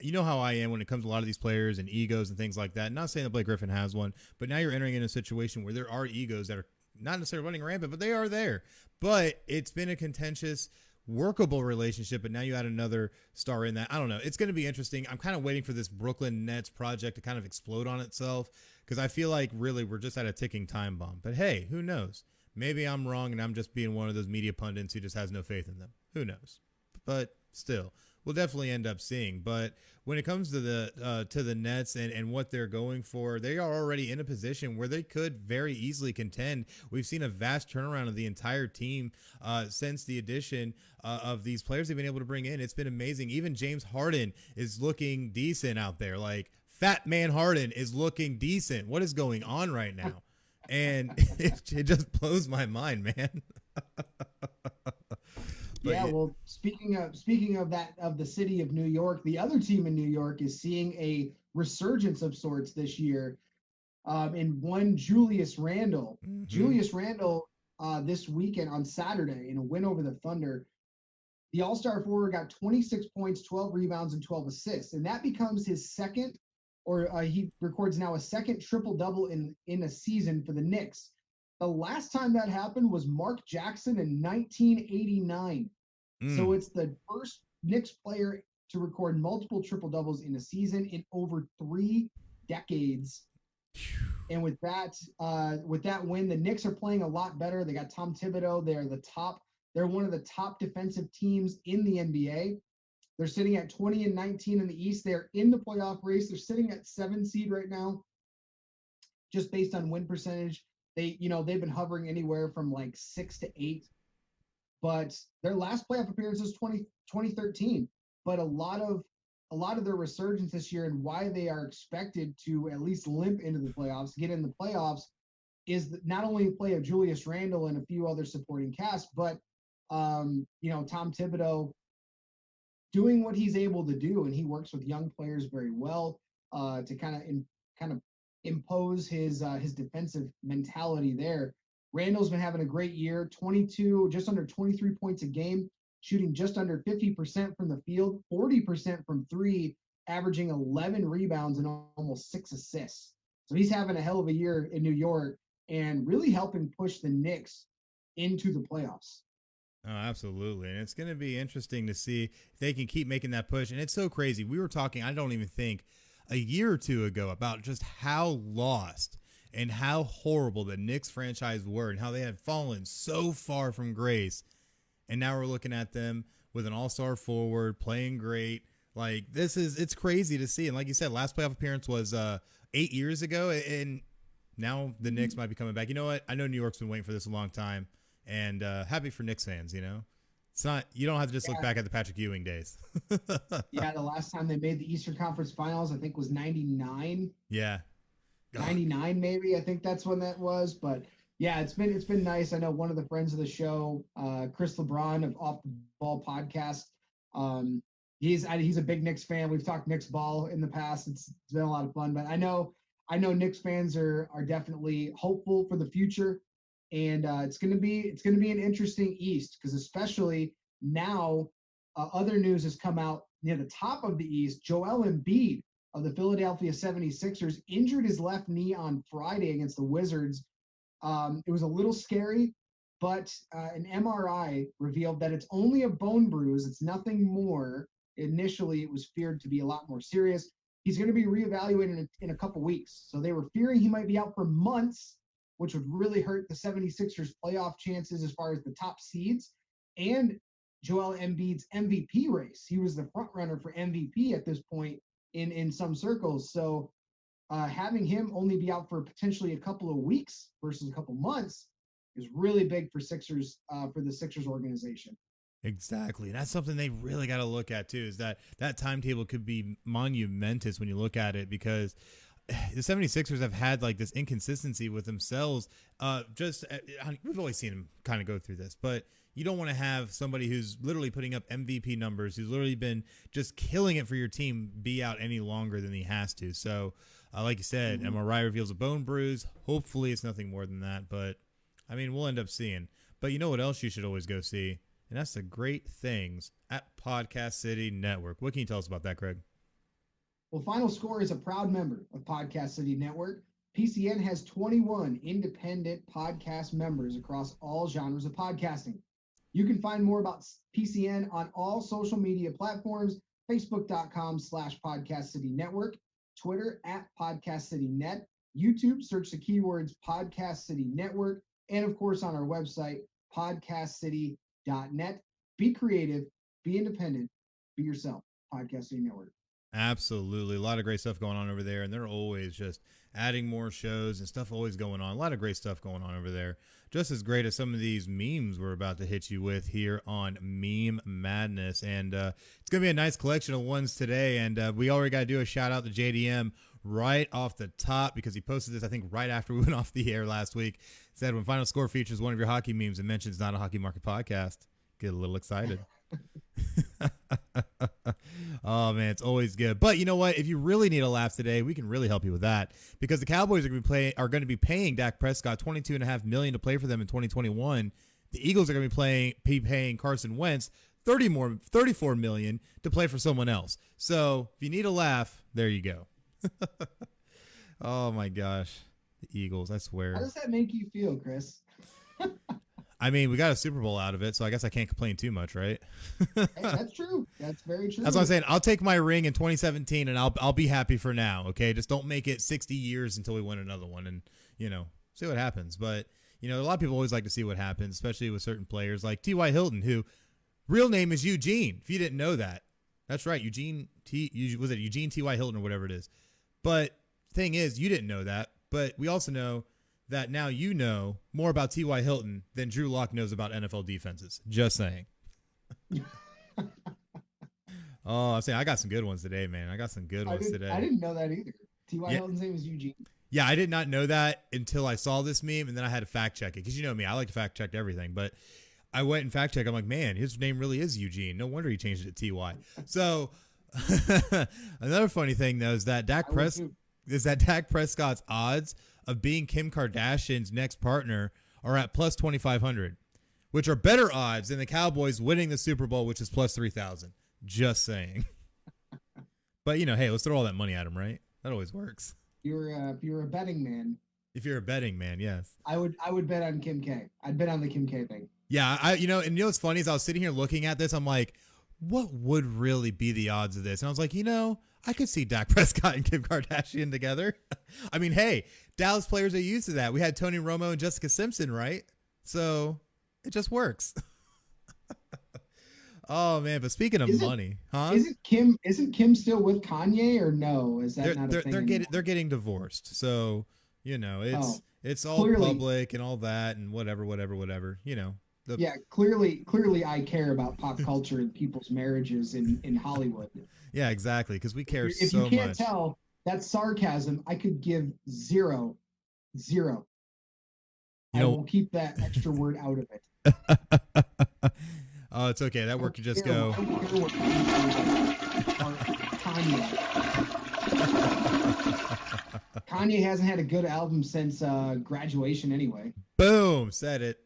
you know how I am when it comes to a lot of these players and egos and things like that. Not saying that Blake Griffin has one, but now you're entering in a situation where there are egos that are not necessarily running rampant, but they are there. But it's been a contentious, workable relationship, but now you add another star in that. I don't know. It's going to be interesting. I'm kind of waiting for this Brooklyn Nets project to kind of explode on itself, because I feel like really we're just at a ticking time bomb. But hey, who knows? Maybe I'm wrong and I'm just being one of those media pundits who just has no faith in them. Who knows? But still, we'll definitely end up seeing. But when it comes to the Nets and what they're going for, they are already in a position where they could very easily contend. We've seen a vast turnaround of the entire team since the addition of these players they've been able to bring in. It's been amazing. Even James Harden is looking decent out there. Like, Fat Man Harden is looking decent. What is going on right now? And it just blows my mind, man. Yeah, well, speaking of that, of the city of New York, the other team in New York is seeing a resurgence of sorts this year. In one Julius Randle. Mm-hmm. Julius Randle this weekend on Saturday in a win over the Thunder, the All-Star forward got 26 points, 12 rebounds, and 12 assists, and that becomes his second, or he records now a second triple-double in a season for the Knicks. The last time that happened was Mark Jackson in 1989. So it's the first Knicks player to record multiple triple-doubles in a season in over 3 decades. And with that win, the Knicks are playing a lot better. They got Tom Thibodeau. They're one of the top defensive teams in the NBA. They're sitting at 20-19 in the East. They're in the playoff race. They're sitting at 7 seed right now, just based on win percentage. They've been hovering anywhere from like 6 to 8, but their last playoff appearance was 2013. But a lot of their resurgence this year and why they are expected to at least limp into the playoffs, get in the playoffs, is not only the play of Julius Randle and a few other supporting cast, but Tom Thibodeau doing what he's able to do, and he works with young players very well to kind of impose his defensive mentality there. Randall's been having a great year, just under 23 points a game, shooting just under 50% from the field, 40% from three, averaging 11 rebounds and almost 6 assists. So he's having a hell of a year in New York and really helping push the Knicks into the playoffs. Oh, absolutely. And it's going to be interesting to see if they can keep making that push. And it's so crazy. We were talking, I don't even think, a year or two ago about just how lost and how horrible the Knicks franchise were and how they had fallen so far from grace. And now we're looking at them with an all-star forward playing great. Like, it's crazy to see. And like you said, last playoff appearance was 8 years ago. And now the Knicks might be coming back. You know what? I know New York's been waiting for this a long time. And happy for Knicks fans, It's not, you don't have to just look back at the Patrick Ewing days. Yeah, the last time they made the Eastern Conference Finals, I think, was 99. Yeah. 99 maybe. I think that's when that was. But yeah, it's been nice. I know one of the friends of the show, Chris LeBron of Off the Ball podcast. He's a big Knicks fan. We've talked Knicks ball in the past. It's been a lot of fun. But I know Knicks fans are definitely hopeful for the future. And it's going to be an interesting East, because especially now, other news has come out near the top of the East. Joel Embiid of the Philadelphia 76ers injured his left knee on Friday against the Wizards. It was a little scary, but an MRI revealed that it's only a bone bruise. It's nothing more. Initially, it was feared to be a lot more serious. He's going to be reevaluated in a couple weeks. So they were fearing he might be out for months, which would really hurt the 76ers playoff chances as far as the top seeds and Joel Embiid's MVP race. He was the front runner for MVP at this point in some circles. So having him only be out for potentially a couple of weeks versus a couple months is really big for the Sixers organization. Exactly. And that's something they really got to look at too, is that timetable could be monumentous when you look at it, because the 76ers have had like this inconsistency with themselves. We've always seen them kind of go through this, but you don't want to have somebody who's literally putting up MVP numbers, who's literally been just killing it for your team, be out any longer than he has to. So like you said, MRI reveals a bone bruise. Hopefully it's nothing more than that, but I mean, we'll end up seeing. But you know what else you should always go see? And that's the great things at Podcast City Network. What can you tell us about that, Craig? Well, Final Score is a proud member of Podcast City Network. PCN has 21 independent podcast members across all genres of podcasting. You can find more about PCN on all social media platforms, facebook.com/Podcast City Network, Twitter @Podcast City Net, YouTube, search the keywords Podcast City Network, and of course on our website, podcastcity.net. Be creative, be independent, be yourself. Podcast City Network. Absolutely. A lot of great stuff going on over there, and they're always just adding more shows and stuff always going on. A lot of great stuff going on over there. Just as great as some of these memes we're about to hit you with here on Meme Madness. And it's going to be a nice collection of ones today, and we already got to do a shout-out to JDM right off the top because he posted this, I think, right after we went off the air last week. Said, when Final Score features one of your hockey memes and mentions Not a Hockey Market podcast, get a little excited. Oh man, it's always good. But you know what? If you really need a laugh today, we can really help you with that because the Cowboys are going to be paying Dak Prescott $22.5 million to play for them in 2021. The Eagles are going to be paying Carson Wentz $34 million to play for someone else. So if you need a laugh, there you go. Oh my gosh, the Eagles! I swear. How does that make you feel, Chris? I mean, we got a Super Bowl out of it, so I guess I can't complain too much, right? Hey, that's true. That's very true. That's what I'm saying. I'll take my ring in 2017, and I'll be happy for now. Okay, just don't make it 60 years until we win another one, and see what happens. But a lot of people always like to see what happens, especially with certain players like T.Y. Hilton, who real name is Eugene. If you didn't know that, that's right, Eugene T.Y. Hilton or whatever it is. But thing is, you didn't know that, but we also know that now you know more about T.Y. Hilton than Drew Lock knows about NFL defenses. Just saying. Oh, I'm saying I got some good ones today, man. I got some good ones today. I didn't know that either. T.Y. Hilton's name is Eugene. Yeah, I did not know that until I saw this meme, and then I had to fact check it. Because you know me, I like to fact check everything. But I went and fact checked. I'm like, man, his name really is Eugene. No wonder he changed it to T.Y. So another funny thing, though, is that Dak Prescott's odds of being Kim Kardashian's next partner are at plus 2,500, which are better odds than the Cowboys winning the Super Bowl, which is plus 3,000. Just saying. But hey, let's throw all that money at him, right? That always works. If you're a betting man. If you're a betting man, yes. I would bet on Kim K. I'd bet on the Kim K thing. Yeah, and what's funny is I was sitting here looking at this, I'm like, what would really be the odds of this? And I was like, I could see Dak Prescott and Kim Kardashian together. I mean, hey, Dallas players are used to that. We had Tony Romo and Jessica Simpson, right? So it just works. Oh man, but speaking of money, huh? Isn't Kim still with Kanye or no? Is that not a thing? They're getting divorced. So, it's all clearly, public and all that and whatever. Clearly I care about pop culture and people's marriages in Hollywood. Yeah, exactly, because we care so much. If you can't tell, that's sarcasm. I could give zero. I will keep that extra word out of it. Oh, it's okay. That word could just go. Kanye hasn't had a good album since Graduation anyway. Boom, said it.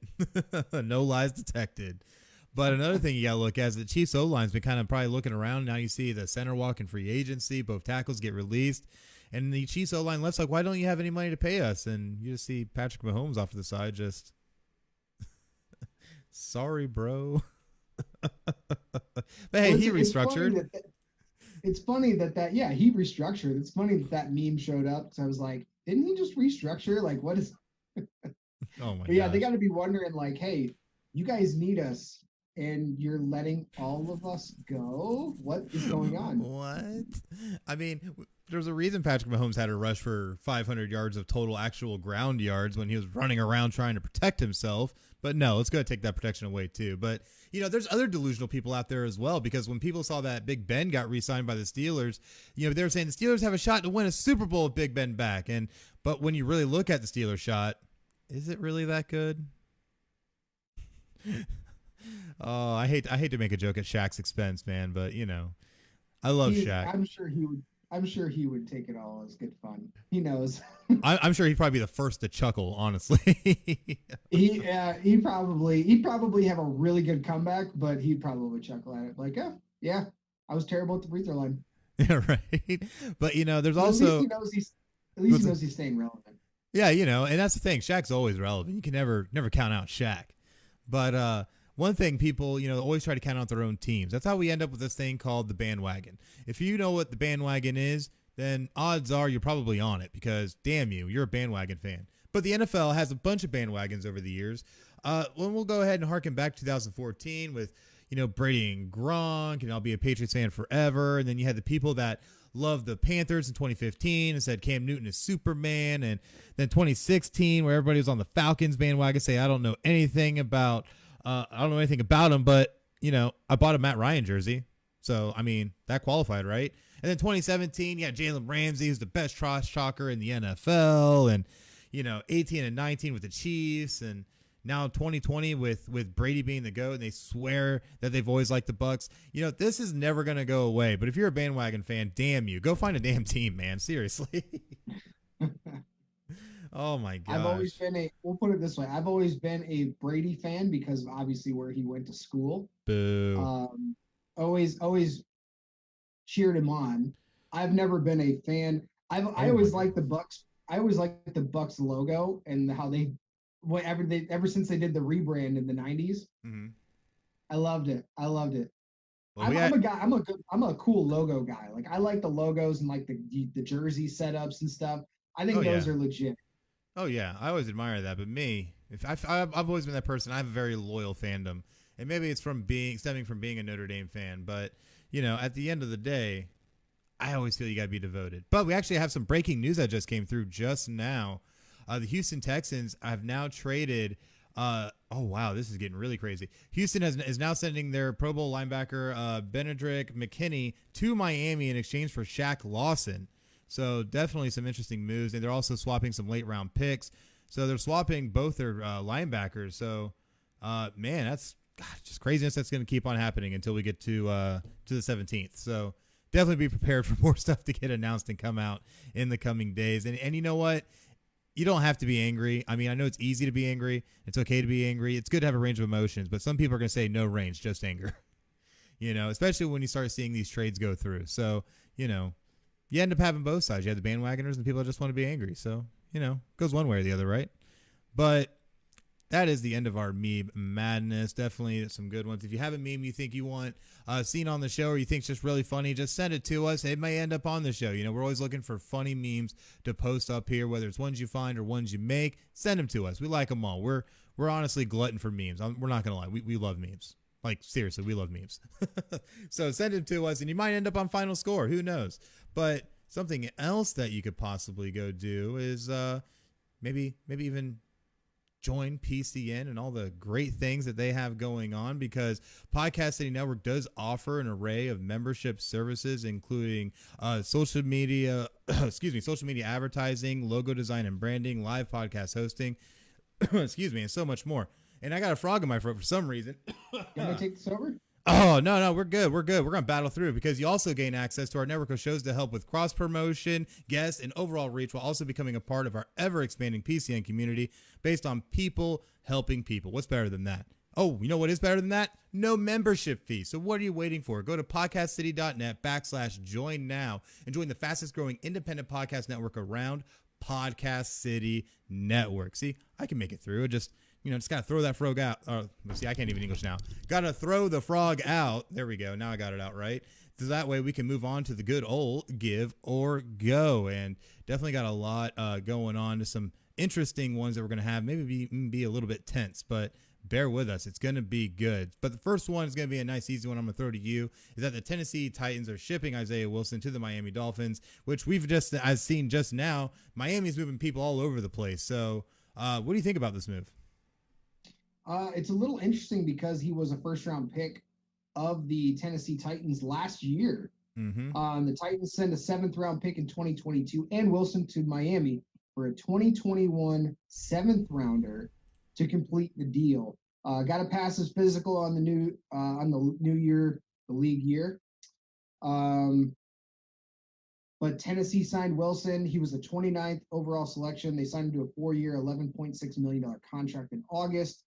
No lies detected. But another thing you got to look at is the Chiefs O-line's been kind of probably looking around. Now you see the center walk in free agency. Both tackles get released. And the Chiefs O-line left's like, why don't you have any money to pay us? And you just see Patrick Mahomes off to the side just, sorry, bro. But hey, he restructured. It's funny that he restructured. It's funny that meme showed up. So I was like, didn't he just restructure? Like, what is... Oh my god. Yeah, they got to be wondering like, hey, you guys need us and you're letting all of us go? What is going on? What? I mean, there's a reason Patrick Mahomes had to rush for 500 yards of total actual ground yards when he was running around trying to protect himself. But no, it's going to take that protection away too. But, there's other delusional people out there as well, because when people saw that Big Ben got re-signed by the Steelers, they were saying the Steelers have a shot to win a Super Bowl with Big Ben back. But when you really look at the Steelers shot, is it really that good? Oh, I hate to make a joke at Shaq's expense, man, but I love Shaq. I'm sure he would take it all as good fun. He knows. I'm sure he'd probably be the first to chuckle, honestly. He'd probably have a really good comeback, but he'd probably chuckle at it like, oh, yeah, I was terrible at the free throw line. Right. But there's At least also he knows he's staying relevant. yeah, and that's the thing. Shaq's always relevant. You can never count out Shaq. But one thing people, always try to count out their own teams. That's how we end up with this thing called the bandwagon. If you know what the bandwagon is, then odds are you're probably on it because, damn you, you're a bandwagon fan. But the NFL has a bunch of bandwagons over the years. We'll go ahead and harken back to 2014 with, Brady and Gronk, and I'll be a Patriots fan forever. And then you had the people that loved the Panthers in 2015 and said Cam Newton is Superman. And then 2016, where everybody was on the Falcons bandwagon, say, I don't know anything about him, but, I bought a Matt Ryan jersey. So, that qualified, right? And then 2017, Jalen Ramsey, who's the best trash talker in the NFL, and 18 and 19 with the Chiefs, and now 2020 with Brady being the GOAT, and they swear that they've always liked the Bucks. This is never gonna go away. But if you're a bandwagon fan, damn you, go find a damn team, man. Seriously. Oh my gosh. We'll put it this way. I've always been a Brady fan because of obviously where he went to school. Boo. Always cheered him on. I've never been a fan. I always liked the Bucks. I always liked the Bucks logo and how ever since they did the rebrand in the 90s. Mm-hmm. I loved it. Well, I'm a cool logo guy. Like I like the logos and like the jersey setups and stuff. I think those are legit. Oh yeah, I always admire that. But me, I've always been that person. I have a very loyal fandom, and maybe it's stemming from being a Notre Dame fan. But at the end of the day, I always feel you got to be devoted. But we actually have some breaking news that just came through just now. The Houston Texans have now traded. Oh wow, this is getting really crazy. Houston is now sending their Pro Bowl linebacker Benedrick McKinney to Miami in exchange for Shaq Lawson. So definitely some interesting moves, and they're also swapping some late round picks. So they're swapping both their linebackers. So man, that's just craziness. That's going to keep on happening until we get to the 17th. So definitely be prepared for more stuff to get announced and come out in the coming days. And you know what? You don't have to be angry. I know it's easy to be angry. It's okay to be angry. It's good to have a range of emotions, but some people are going to say no range, just anger. Especially when you start seeing these trades go through. So, you end up having both sides. You have the bandwagoners and people that just want to be angry. So, goes one way or the other, right? But that is the end of our meme madness. Definitely some good ones. If you have a meme you think you want seen on the show or you think it's just really funny, just send it to us. It may end up on the show. We're always looking for funny memes to post up here, whether it's ones you find or ones you make. Send them to us. We like them all. We're honestly glutton for memes. We're not going to lie. We love memes. Like, seriously, we love memes. So send them to us, and you might end up on Final Score. Who knows? But something else that you could possibly go do is maybe even join PCN and all the great things that they have going on, because Podcast City Network does offer an array of membership services, including social media advertising, logo design and branding, live podcast hosting, and so much more. And I got a frog in my throat for some reason. You want to take this over? Oh, no, we're good. We're going to battle through, because you also gain access to our network of shows to help with cross-promotion, guests, and overall reach, while also becoming a part of our ever-expanding PCN community based on people helping people. What's better than that? Oh, you know what is better than that? No membership fee. So what are you waiting for? Go to podcastcity.net/join now and join the fastest-growing independent podcast network around, Podcast City Network. See, I can make it through. Just got to throw that frog out. See, I can't even English now. Got to throw the frog out. There we go. Now I got it out right. So that way we can move on to the good old give or go. And definitely got a lot going on. To some interesting ones that we're going to have. Maybe be a little bit tense, but bear with us. It's going to be good. But the first one is going to be a nice, easy one I'm going to throw to you, is that the Tennessee Titans are shipping Isaiah Wilson to the Miami Dolphins, which we've just, as seen just now, Miami's moving people all over the place. So what do you think about this move? It's a little interesting because he was a first-round pick of the Tennessee Titans last year. Mm-hmm. The Titans sent a 7th-round pick in 2022 and Wilson to Miami for a 2021 7th-rounder to complete the deal. Got to pass his physical on the new year, the league year. But Tennessee signed Wilson. He was the 29th overall selection. They signed him to a 4-year, $11.6 million contract in August.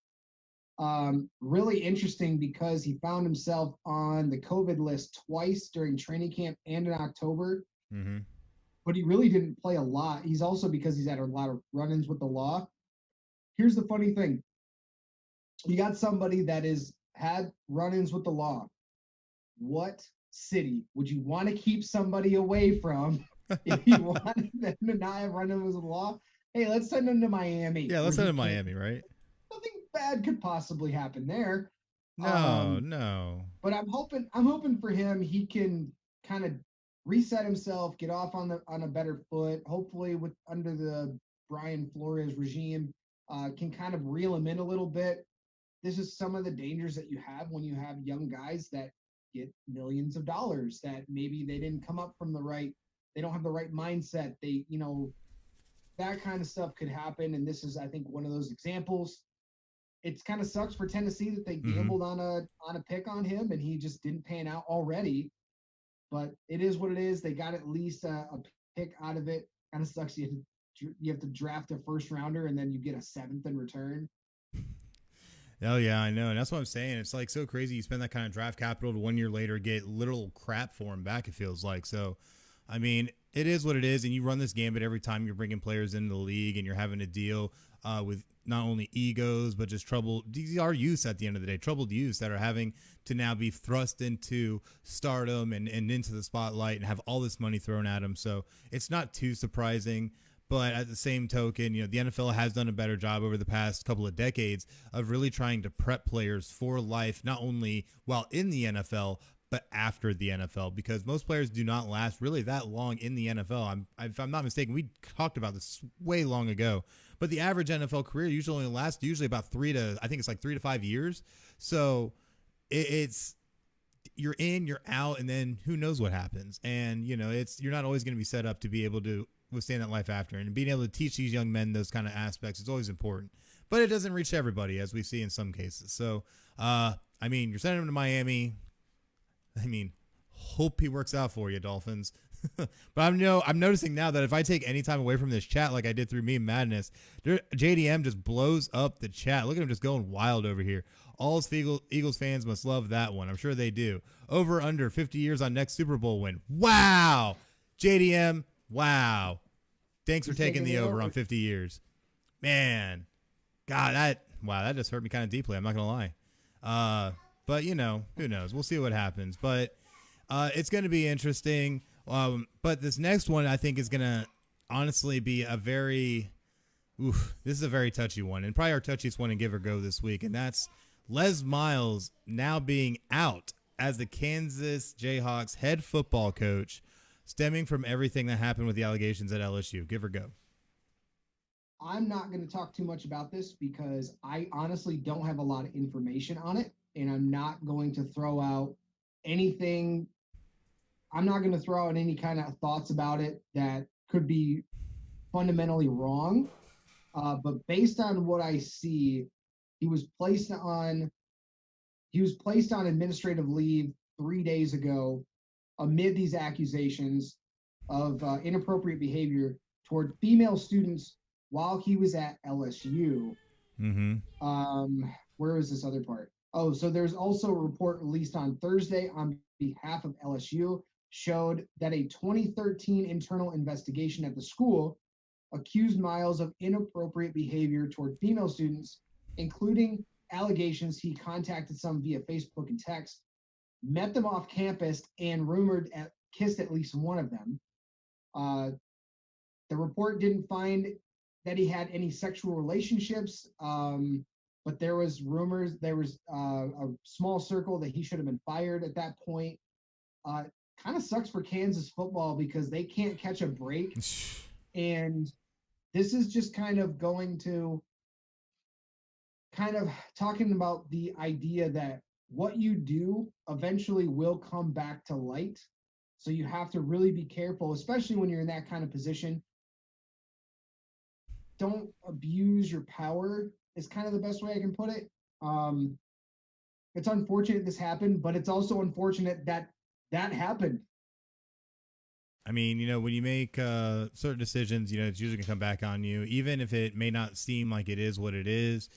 Really interesting because he found himself on the COVID list twice during training camp and in October, Mm-hmm. but he really didn't play a lot. He's also because he's had a lot of run-ins with the law. Here's the funny thing. You got somebody that is had run-ins with the law. What city would you want to keep somebody away from if you wanted them to not have run-ins with the law? Hey, let's send them to Miami. Yeah, let's send him to Miami, right? Nothing bad could possibly happen there. No. But I'm hoping for him he can kind of reset himself, get off on a better foot. Hopefully, with under the Brian Flores regime, can kind of reel him in a little bit. This is some of the dangers that you have when you have young guys that get millions of dollars that maybe they didn't come up from they don't have the right mindset. That kind of stuff could happen. And this is, I think, one of those examples. It's kind of sucks for Tennessee that they gambled on a pick on him and he just didn't pan out already. But it is what it is. They got at least a pick out of it. Kind of sucks. You have to draft a first rounder and then you get a seventh in return. Oh, yeah, I know. And that's what I'm saying. It's like so crazy. You spend that kind of draft capital to 1 year later get literal crap for him back, it feels like. So, I mean, it is what it is. And you run this gambit every time you're bringing players into the league and you're having to deal with not only egos, but just trouble. These are youths at the end of the day, troubled youths that are having to now be thrust into stardom and into the spotlight and have all this money thrown at them. So it's not too surprising. But at the same token, the NFL has done a better job over the past couple of decades of really trying to prep players for life, not only while in the NFL, but after the NFL, because most players do not last really that long in the NFL. If I'm not mistaken, we talked about this way long ago, but the average NFL career usually lasts about 3 to 5 years. So it's you're in, you're out, and then who knows what happens. And, you're not always going to be set up to be able to withstand that life after, and being able to teach these young men those kind of aspects is always important, but it doesn't reach everybody, as we see in some cases. So, you're sending him to Miami. Hope he works out for you, Dolphins. But I'm noticing now that if I take any time away from this chat, like I did through Meme Madness, JDM just blows up the chat. Look at him just going wild over here. All Eagles fans must love that one. I'm sure they do. Over under 50 years on next Super Bowl win. Wow. JDM. Wow. Thanks for taking the over on 50 years. Man. God, that just hurt me kind of deeply. I'm not going to lie. But, who knows? We'll see what happens. But it's going to be interesting. But this next one, I think, is going to honestly be this is a very touchy one. And probably our touchiest one in Give or Go this week. And that's Les Miles now being out as the Kansas Jayhawks head football coach, stemming from everything that happened with the allegations at LSU. Give or go. I'm not going to talk too much about this because I honestly don't have a lot of information on it, and I'm not going to throw out anything. I'm not going to throw out any kind of thoughts about it that could be fundamentally wrong. But based on what I see, he was placed on administrative leave 3 days ago amid these accusations of inappropriate behavior toward female students while he was at LSU. Mm-hmm. Where is this other part? Oh, so there's also a report released on Thursday on behalf of LSU showed that a 2013 internal investigation at the school accused Miles of inappropriate behavior toward female students, including allegations he contacted some via Facebook and text, met them off campus, and kissed at least one of them. The report didn't find that he had any sexual relationships, but there was rumors. There was a small circle that he should have been fired at that point. Kind of sucks for Kansas football because they can't catch a break. And this is just kind of talking about the idea that what you do eventually will come back to light. So you have to really be careful, especially when you're in that kind of position. Don't abuse your power is kind of the best way I can put it. It's unfortunate this happened, but it's also unfortunate that happened. I mean, when you make certain decisions, it's usually going to come back on you, even if it may not seem like it is what it is.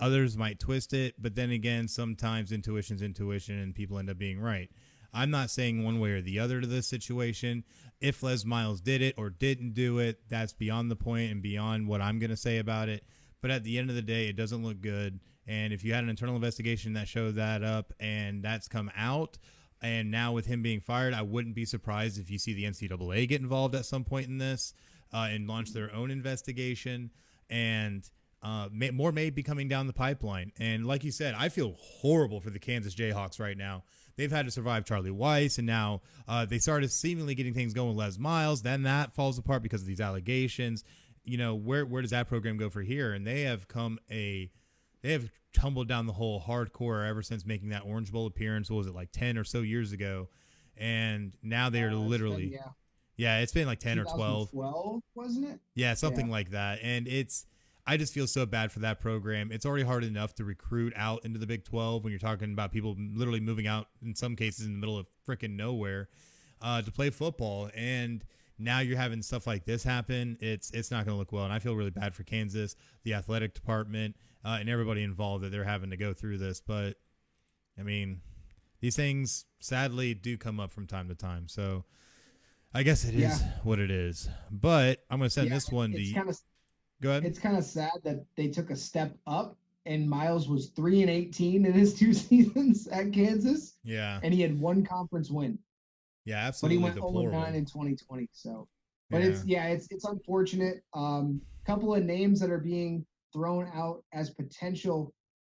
Others might twist it, but then again, sometimes intuition's intuition and people end up being right. I'm not saying one way or the other to this situation. If Les Miles did it or didn't do it, that's beyond the point and beyond what I'm going to say about it. But at the end of the day, it doesn't look good. And if you had an internal investigation that showed that up and that's come out, and now with him being fired, I wouldn't be surprised if you see the NCAA get involved at some point in this and launch their own investigation. And more may be coming down the pipeline. And like you said, I feel horrible for the Kansas Jayhawks right now. They've had to survive Charlie Weiss, and now they started seemingly getting things going with Les Miles. Then that falls apart because of these allegations. Where does that program go for here? And they have tumbled down the hole hardcore ever since making that Orange Bowl appearance. What was it, like 10 or so years ago? And now they are literally, it's been like 10 or 12. 12, wasn't it? Yeah, something like that. And I just feel so bad for that program. It's already hard enough to recruit out into the Big 12 when you're talking about people literally moving out, in some cases in the middle of freaking nowhere, to play football. And now you're having stuff like this happen. It's not going to look well. And I feel really bad for Kansas, the athletic department, and everybody involved that they're having to go through this. But, I mean, these things sadly do come up from time to time. So I guess it is what it is. But I'm going to send this one to you. Go ahead. It's kind of sad that they took a step up and Miles was 3-18 in his 2 seasons at Kansas. Yeah. And he had 1 conference win. Yeah, absolutely. But he went 0-9 in 2020. So, but it's unfortunate. Couple of names that are being thrown out as potential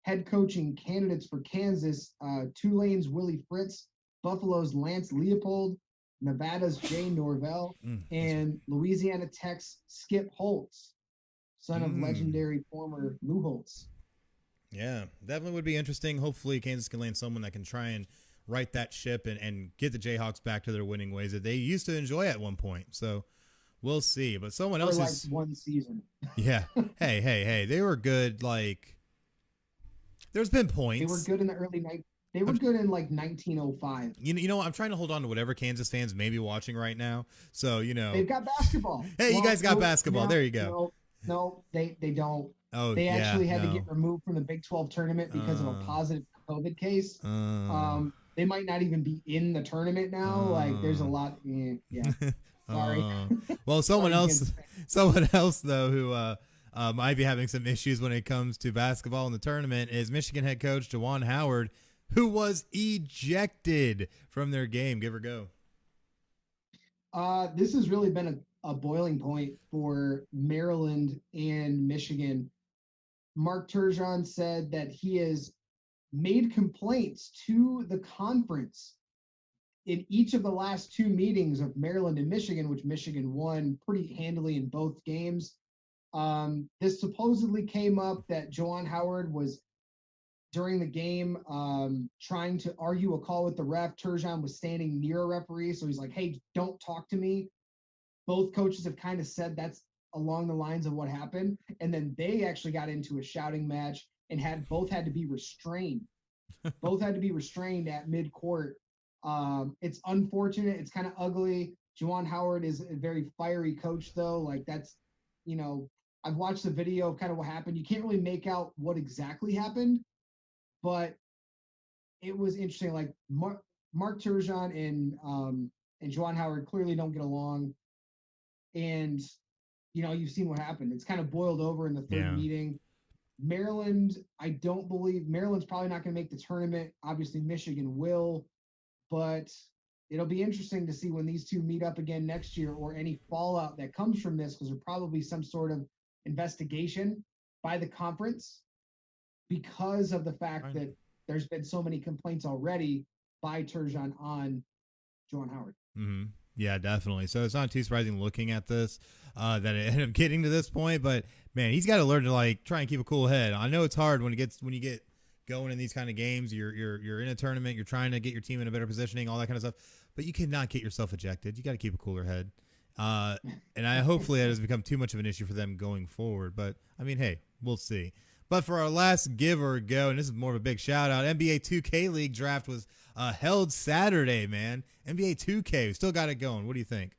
head coaching candidates for Kansas: Tulane's Willie Fritz, Buffalo's Lance Leopold, Nevada's Jay Norvell, and Louisiana Tech's Skip Holtz, son of legendary former Lou Holtz. Yeah, definitely would be interesting. Hopefully Kansas can land someone that can try and right that ship and get the Jayhawks back to their winning ways that they used to enjoy at one point. So we'll see. But someone else is like 1 season. Yeah. Hey. They were good. Like, there's been points. They were good in the early night. They were good in like 1905. You know, I'm trying to hold on to whatever Kansas fans may be watching right now. So, they've got basketball. Hey, you guys got basketball. There you go. No, they don't. Oh, they actually had to get removed from the Big 12 tournament because of a positive COVID case. They might not even be in the tournament now. Like, there's a lot. Yeah. Sorry. Well, someone else though who might be having some issues when it comes to basketball in the tournament is Michigan head coach Juwan Howard, who was ejected from their game. Give or go. This has really been a boiling point for Maryland and Michigan. Mark Turgeon said that he has made complaints to the conference in each of the last 2 meetings of Maryland and Michigan, which Michigan won pretty handily in both games. This supposedly came up that Juwan Howard was, during the game, trying to argue a call with the ref. Turgeon was standing near a referee, so he's like, hey, don't talk to me. Both coaches have kind of said that's along the lines of what happened. And then they actually got into a shouting match and both had to be restrained. Both had to be restrained at mid-court. It's unfortunate. It's kind of ugly. Juwan Howard is a very fiery coach, though. Like, that's, I've watched the video of kind of what happened. You can't really make out what exactly happened, but it was interesting. Like, Mark Turgeon and Juwan Howard clearly don't get along. And, you've seen what happened. It's kind of boiled over in the third meeting. Maryland, I don't believe Maryland's probably not going to make the tournament. Obviously, Michigan will, but it'll be interesting to see when these two meet up again next year, or any fallout that comes from this, because there'll probably be some sort of investigation by the conference because of the fact that there's been so many complaints already by Turgeon on Juwan Howard. Mm-hmm. Yeah, definitely. So it's not too surprising looking at this that it ended up getting to this point, but man, he's got to learn to try and keep a cool head. I know it's hard when you get going in these kind of games. You're in a tournament, you're trying to get your team in a better positioning, all that kind of stuff, but you cannot get yourself ejected. You got to keep a cooler head. And hopefully that doesn't become too much of an issue for them going forward. But I mean, hey, we'll see. But for our last give or go, and this is more of a big shout out, NBA 2K League draft was held Saturday, man. NBA 2K, we still got it going. What do you think?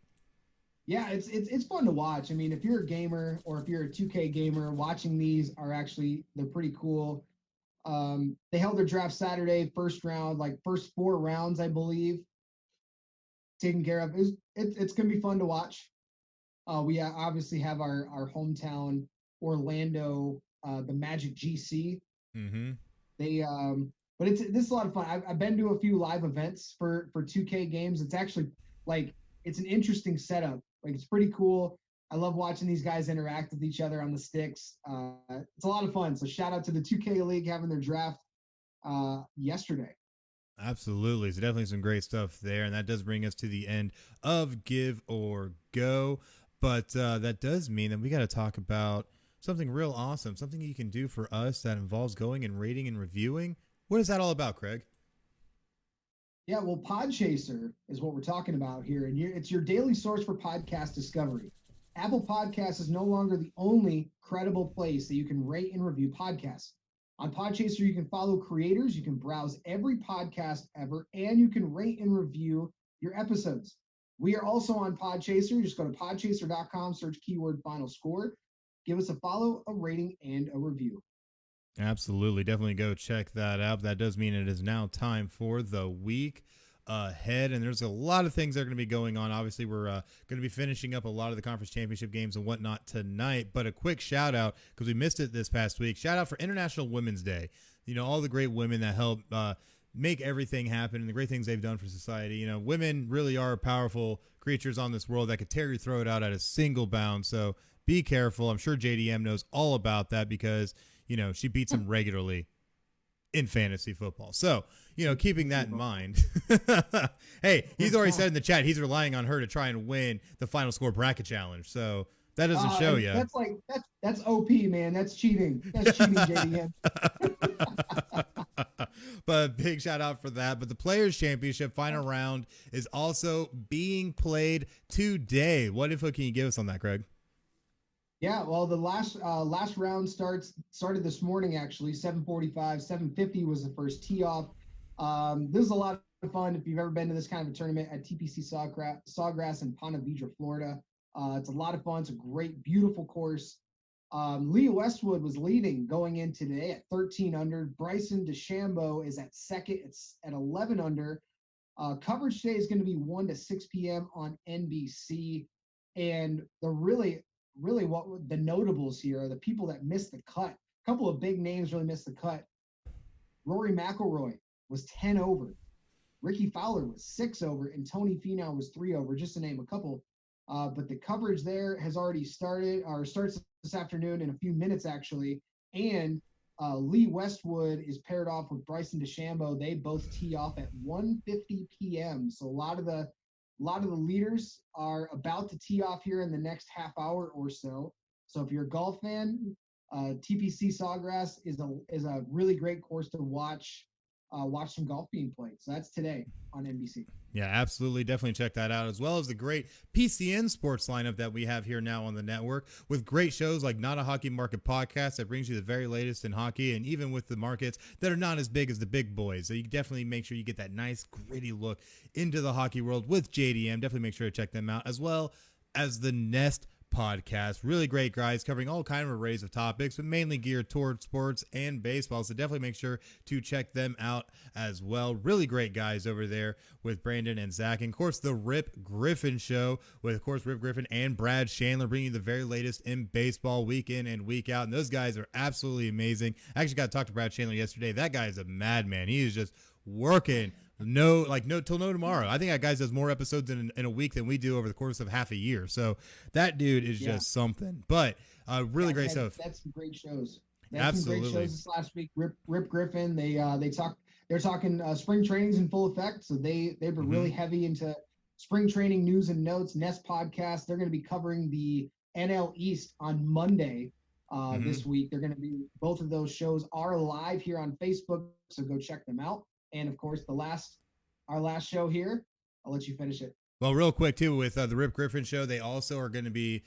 Yeah, it's fun to watch. I mean, if you're a gamer or if you're a 2K gamer, watching these they're pretty cool. They held their draft Saturday, first round, like first 4 rounds, I believe, taken care of. It's gonna be fun to watch. We obviously have our hometown Orlando, the Magic GC. Mm-hmm. They but this is a lot of fun. I've been to a few live events for 2K games. It's actually like it's an interesting setup. Like it's pretty cool. I love watching these guys interact with each other on the sticks. It's a lot of fun. So shout out to the 2K League having their draft yesterday. Absolutely. So definitely some great stuff there. And that does bring us to the end of Give or Go. But that does mean that we got to talk about something real awesome, something you can do for us that involves going and rating and reviewing. What is that all about, Craig? Yeah, well, Podchaser is what we're talking about here. And it's your daily source for podcast discovery. Apple Podcasts is no longer the only credible place that you can rate and review podcasts. On Podchaser, you can follow creators, you can browse every podcast ever, and you can rate and review your episodes. We are also on Podchaser. Just go to podchaser.com, search keyword final score. Give us a follow, a rating, and a review. Absolutely. Definitely go check that out. That does mean it is now time for the week ahead, and there's a lot of things that are going to be going on. Obviously, we're going to be finishing up a lot of the conference championship games and whatnot tonight, but a quick shout out, because we missed it this past week, shout out for International Women's Day. You know, all the great women that help make everything happen and the great things they've done for society. You know, women really are powerful creatures on this world that could tear your throat out at a single bound, so be careful. I'm sure JDM knows all about that because, you know, she beats him regularly in fantasy football. So, you know, keeping that in mind, hey, he's already said in the chat he's relying on her to try and win the final score bracket challenge. So that doesn't show you. That's OP, man. That's cheating. That's cheating, JDM. But big shout out for that. But the Players Championship final round is also being played today. What info can you give us on that, Craig? Yeah, well, the last round started this morning, actually, 7:45, 7:50 was the first tee off. This is a lot of fun if you've ever been to this kind of a tournament at TPC Sawgrass in Ponte Vedra, Florida. It's a lot of fun. It's a great, beautiful course. Leah Westwood was leading going in today at 13 under. Bryson DeChambeau is at second. It's at 11 under. Coverage today is going to be 1 to 6 p.m. on NBC. And the really what the notables here are the people that missed the cut. A couple of big names really missed the cut. Rory McIlroy was 10 over. Ricky Fowler was 6 over, and Tony Finau was 3 over, just to name a couple. But the coverage there has already started, or starts this afternoon in a few minutes, actually. And Lee Westwood is paired off with Bryson DeChambeau. They both tee off at 1:50 p.m. So a lot of the leaders are about to tee off here in the next half hour or so. So if you're a golf fan, TPC Sawgrass is a really great course to watch some golf being played. So that's today on NBC. Yeah, absolutely. Definitely check that out, as well as the great PCN sports lineup that we have here now on the network, with great shows like Not a Hockey Market podcast that brings you the very latest in hockey, and even with the markets that are not as big as the big boys. So you definitely make sure you get that nice, gritty look into the hockey world with JDM. Definitely make sure to check them out, as well as the Nest podcast. Really great guys covering all kind of arrays of topics, but mainly geared towards sports and baseball. So definitely make sure to check them out as well. Really great guys over there with Brandon and Zach. And of course, the Rip Griffin Show with, of course, Rip Griffin and Brad Chandler, bringing you the very latest in baseball week in and week out. And those guys are absolutely amazing. I actually got to talk to Brad Chandler yesterday. That guy is a madman. He is just working no till no tomorrow. I think that guy does more episodes in a week than we do over the course of half a year. So that dude is just something. But really great stuff. That's some great shows. Absolutely. Some great shows this last week. Rip Griffin. They're talking spring trainings in full effect. So they've been really heavy into spring training news and notes. Nest podcast. They're going to be covering the NL East on Monday this week. They're going to be, both of those shows are live here on Facebook. So go check them out. And of course, our last show here, I'll let you finish it. Well, real quick too, with the Rip Griffin show, they also are going to be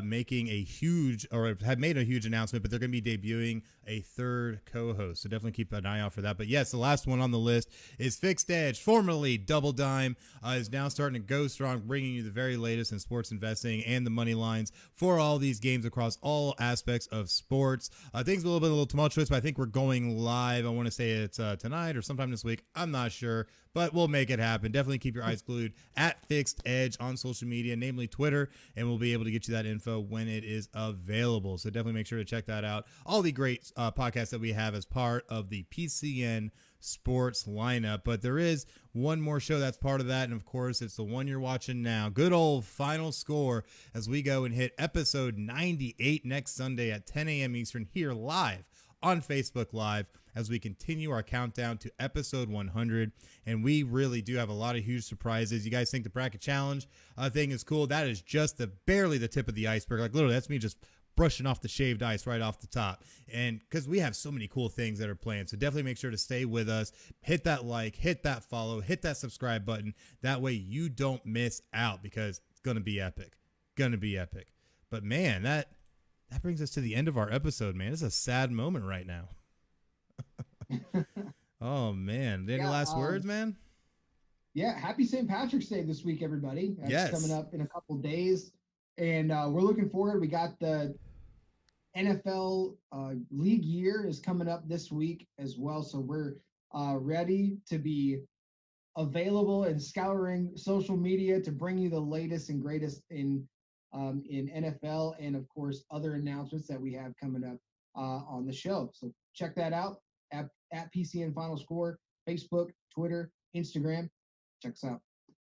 making a huge, or have made a huge announcement, but they're going to be debuting a third co-host. So definitely keep an eye out for that. But yes, the last one on the list is Fixed Edge, formerly Double Dime, is now starting to go strong, bringing you the very latest in sports investing and the money lines for all these games across all aspects of sports. Things a little tumultuous, but I think we're going live. I want to say it's tonight or sometime this week. I'm not sure, but we'll make it happen. Definitely keep your eyes glued at Fixed Edge on social media, namely Twitter, and we'll be able to get you that info when it is available. So definitely make sure to check that out. All the great podcasts that we have as part of the PCN sports lineup. But there is one more show that's part of that, and of course it's the one you're watching now. Good old Final Score, as we go and hit episode 98 next Sunday at 10 a.m. Eastern here live on Facebook Live as we continue our countdown to episode 100. And we really do have a lot of huge surprises. You guys think the bracket challenge thing is cool? That is just barely the tip of the iceberg. Like literally, that's me just brushing off the shaved ice right off the top. And because we have so many cool things that are planned. So definitely make sure to stay with us. Hit that like, hit that follow, hit that subscribe button. That way you don't miss out, because it's going to be epic. Going to be epic. But man, that brings us to the end of our episode, man. It's a sad moment right now. Oh, man. Any last words, man? Yeah, happy St. Patrick's Day this week, everybody. Yes. Coming up in a couple days. And we're looking forward. We got the NFL league year is coming up this week as well. So we're ready to be available and scouring social media to bring you the latest and greatest in NFL, and of course other announcements that we have coming up on the show. So check that out at PCN Final Score, Facebook, Twitter, Instagram. Check us out.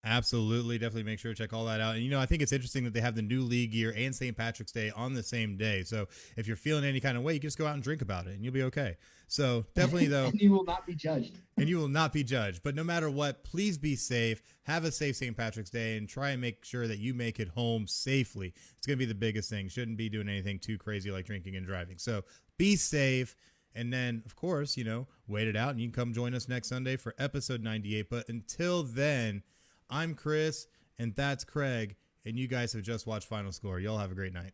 Absolutely. Definitely make sure to check all that out. And, I think it's interesting that they have the new league year and St. Patrick's Day on the same day. So if you're feeling any kind of way, you can just go out and drink about it and you'll be okay. So definitely, though. And you will not be judged. And you will not be judged. But no matter what, please be safe. Have a safe St. Patrick's Day and try and make sure that you make it home safely. It's going to be the biggest thing. Shouldn't be doing anything too crazy like drinking and driving. So be safe. And then, of course, wait it out and you can come join us next Sunday for episode 98. But until then, I'm Chris, and that's Craig, and you guys have just watched Final Score. Y'all have a great night.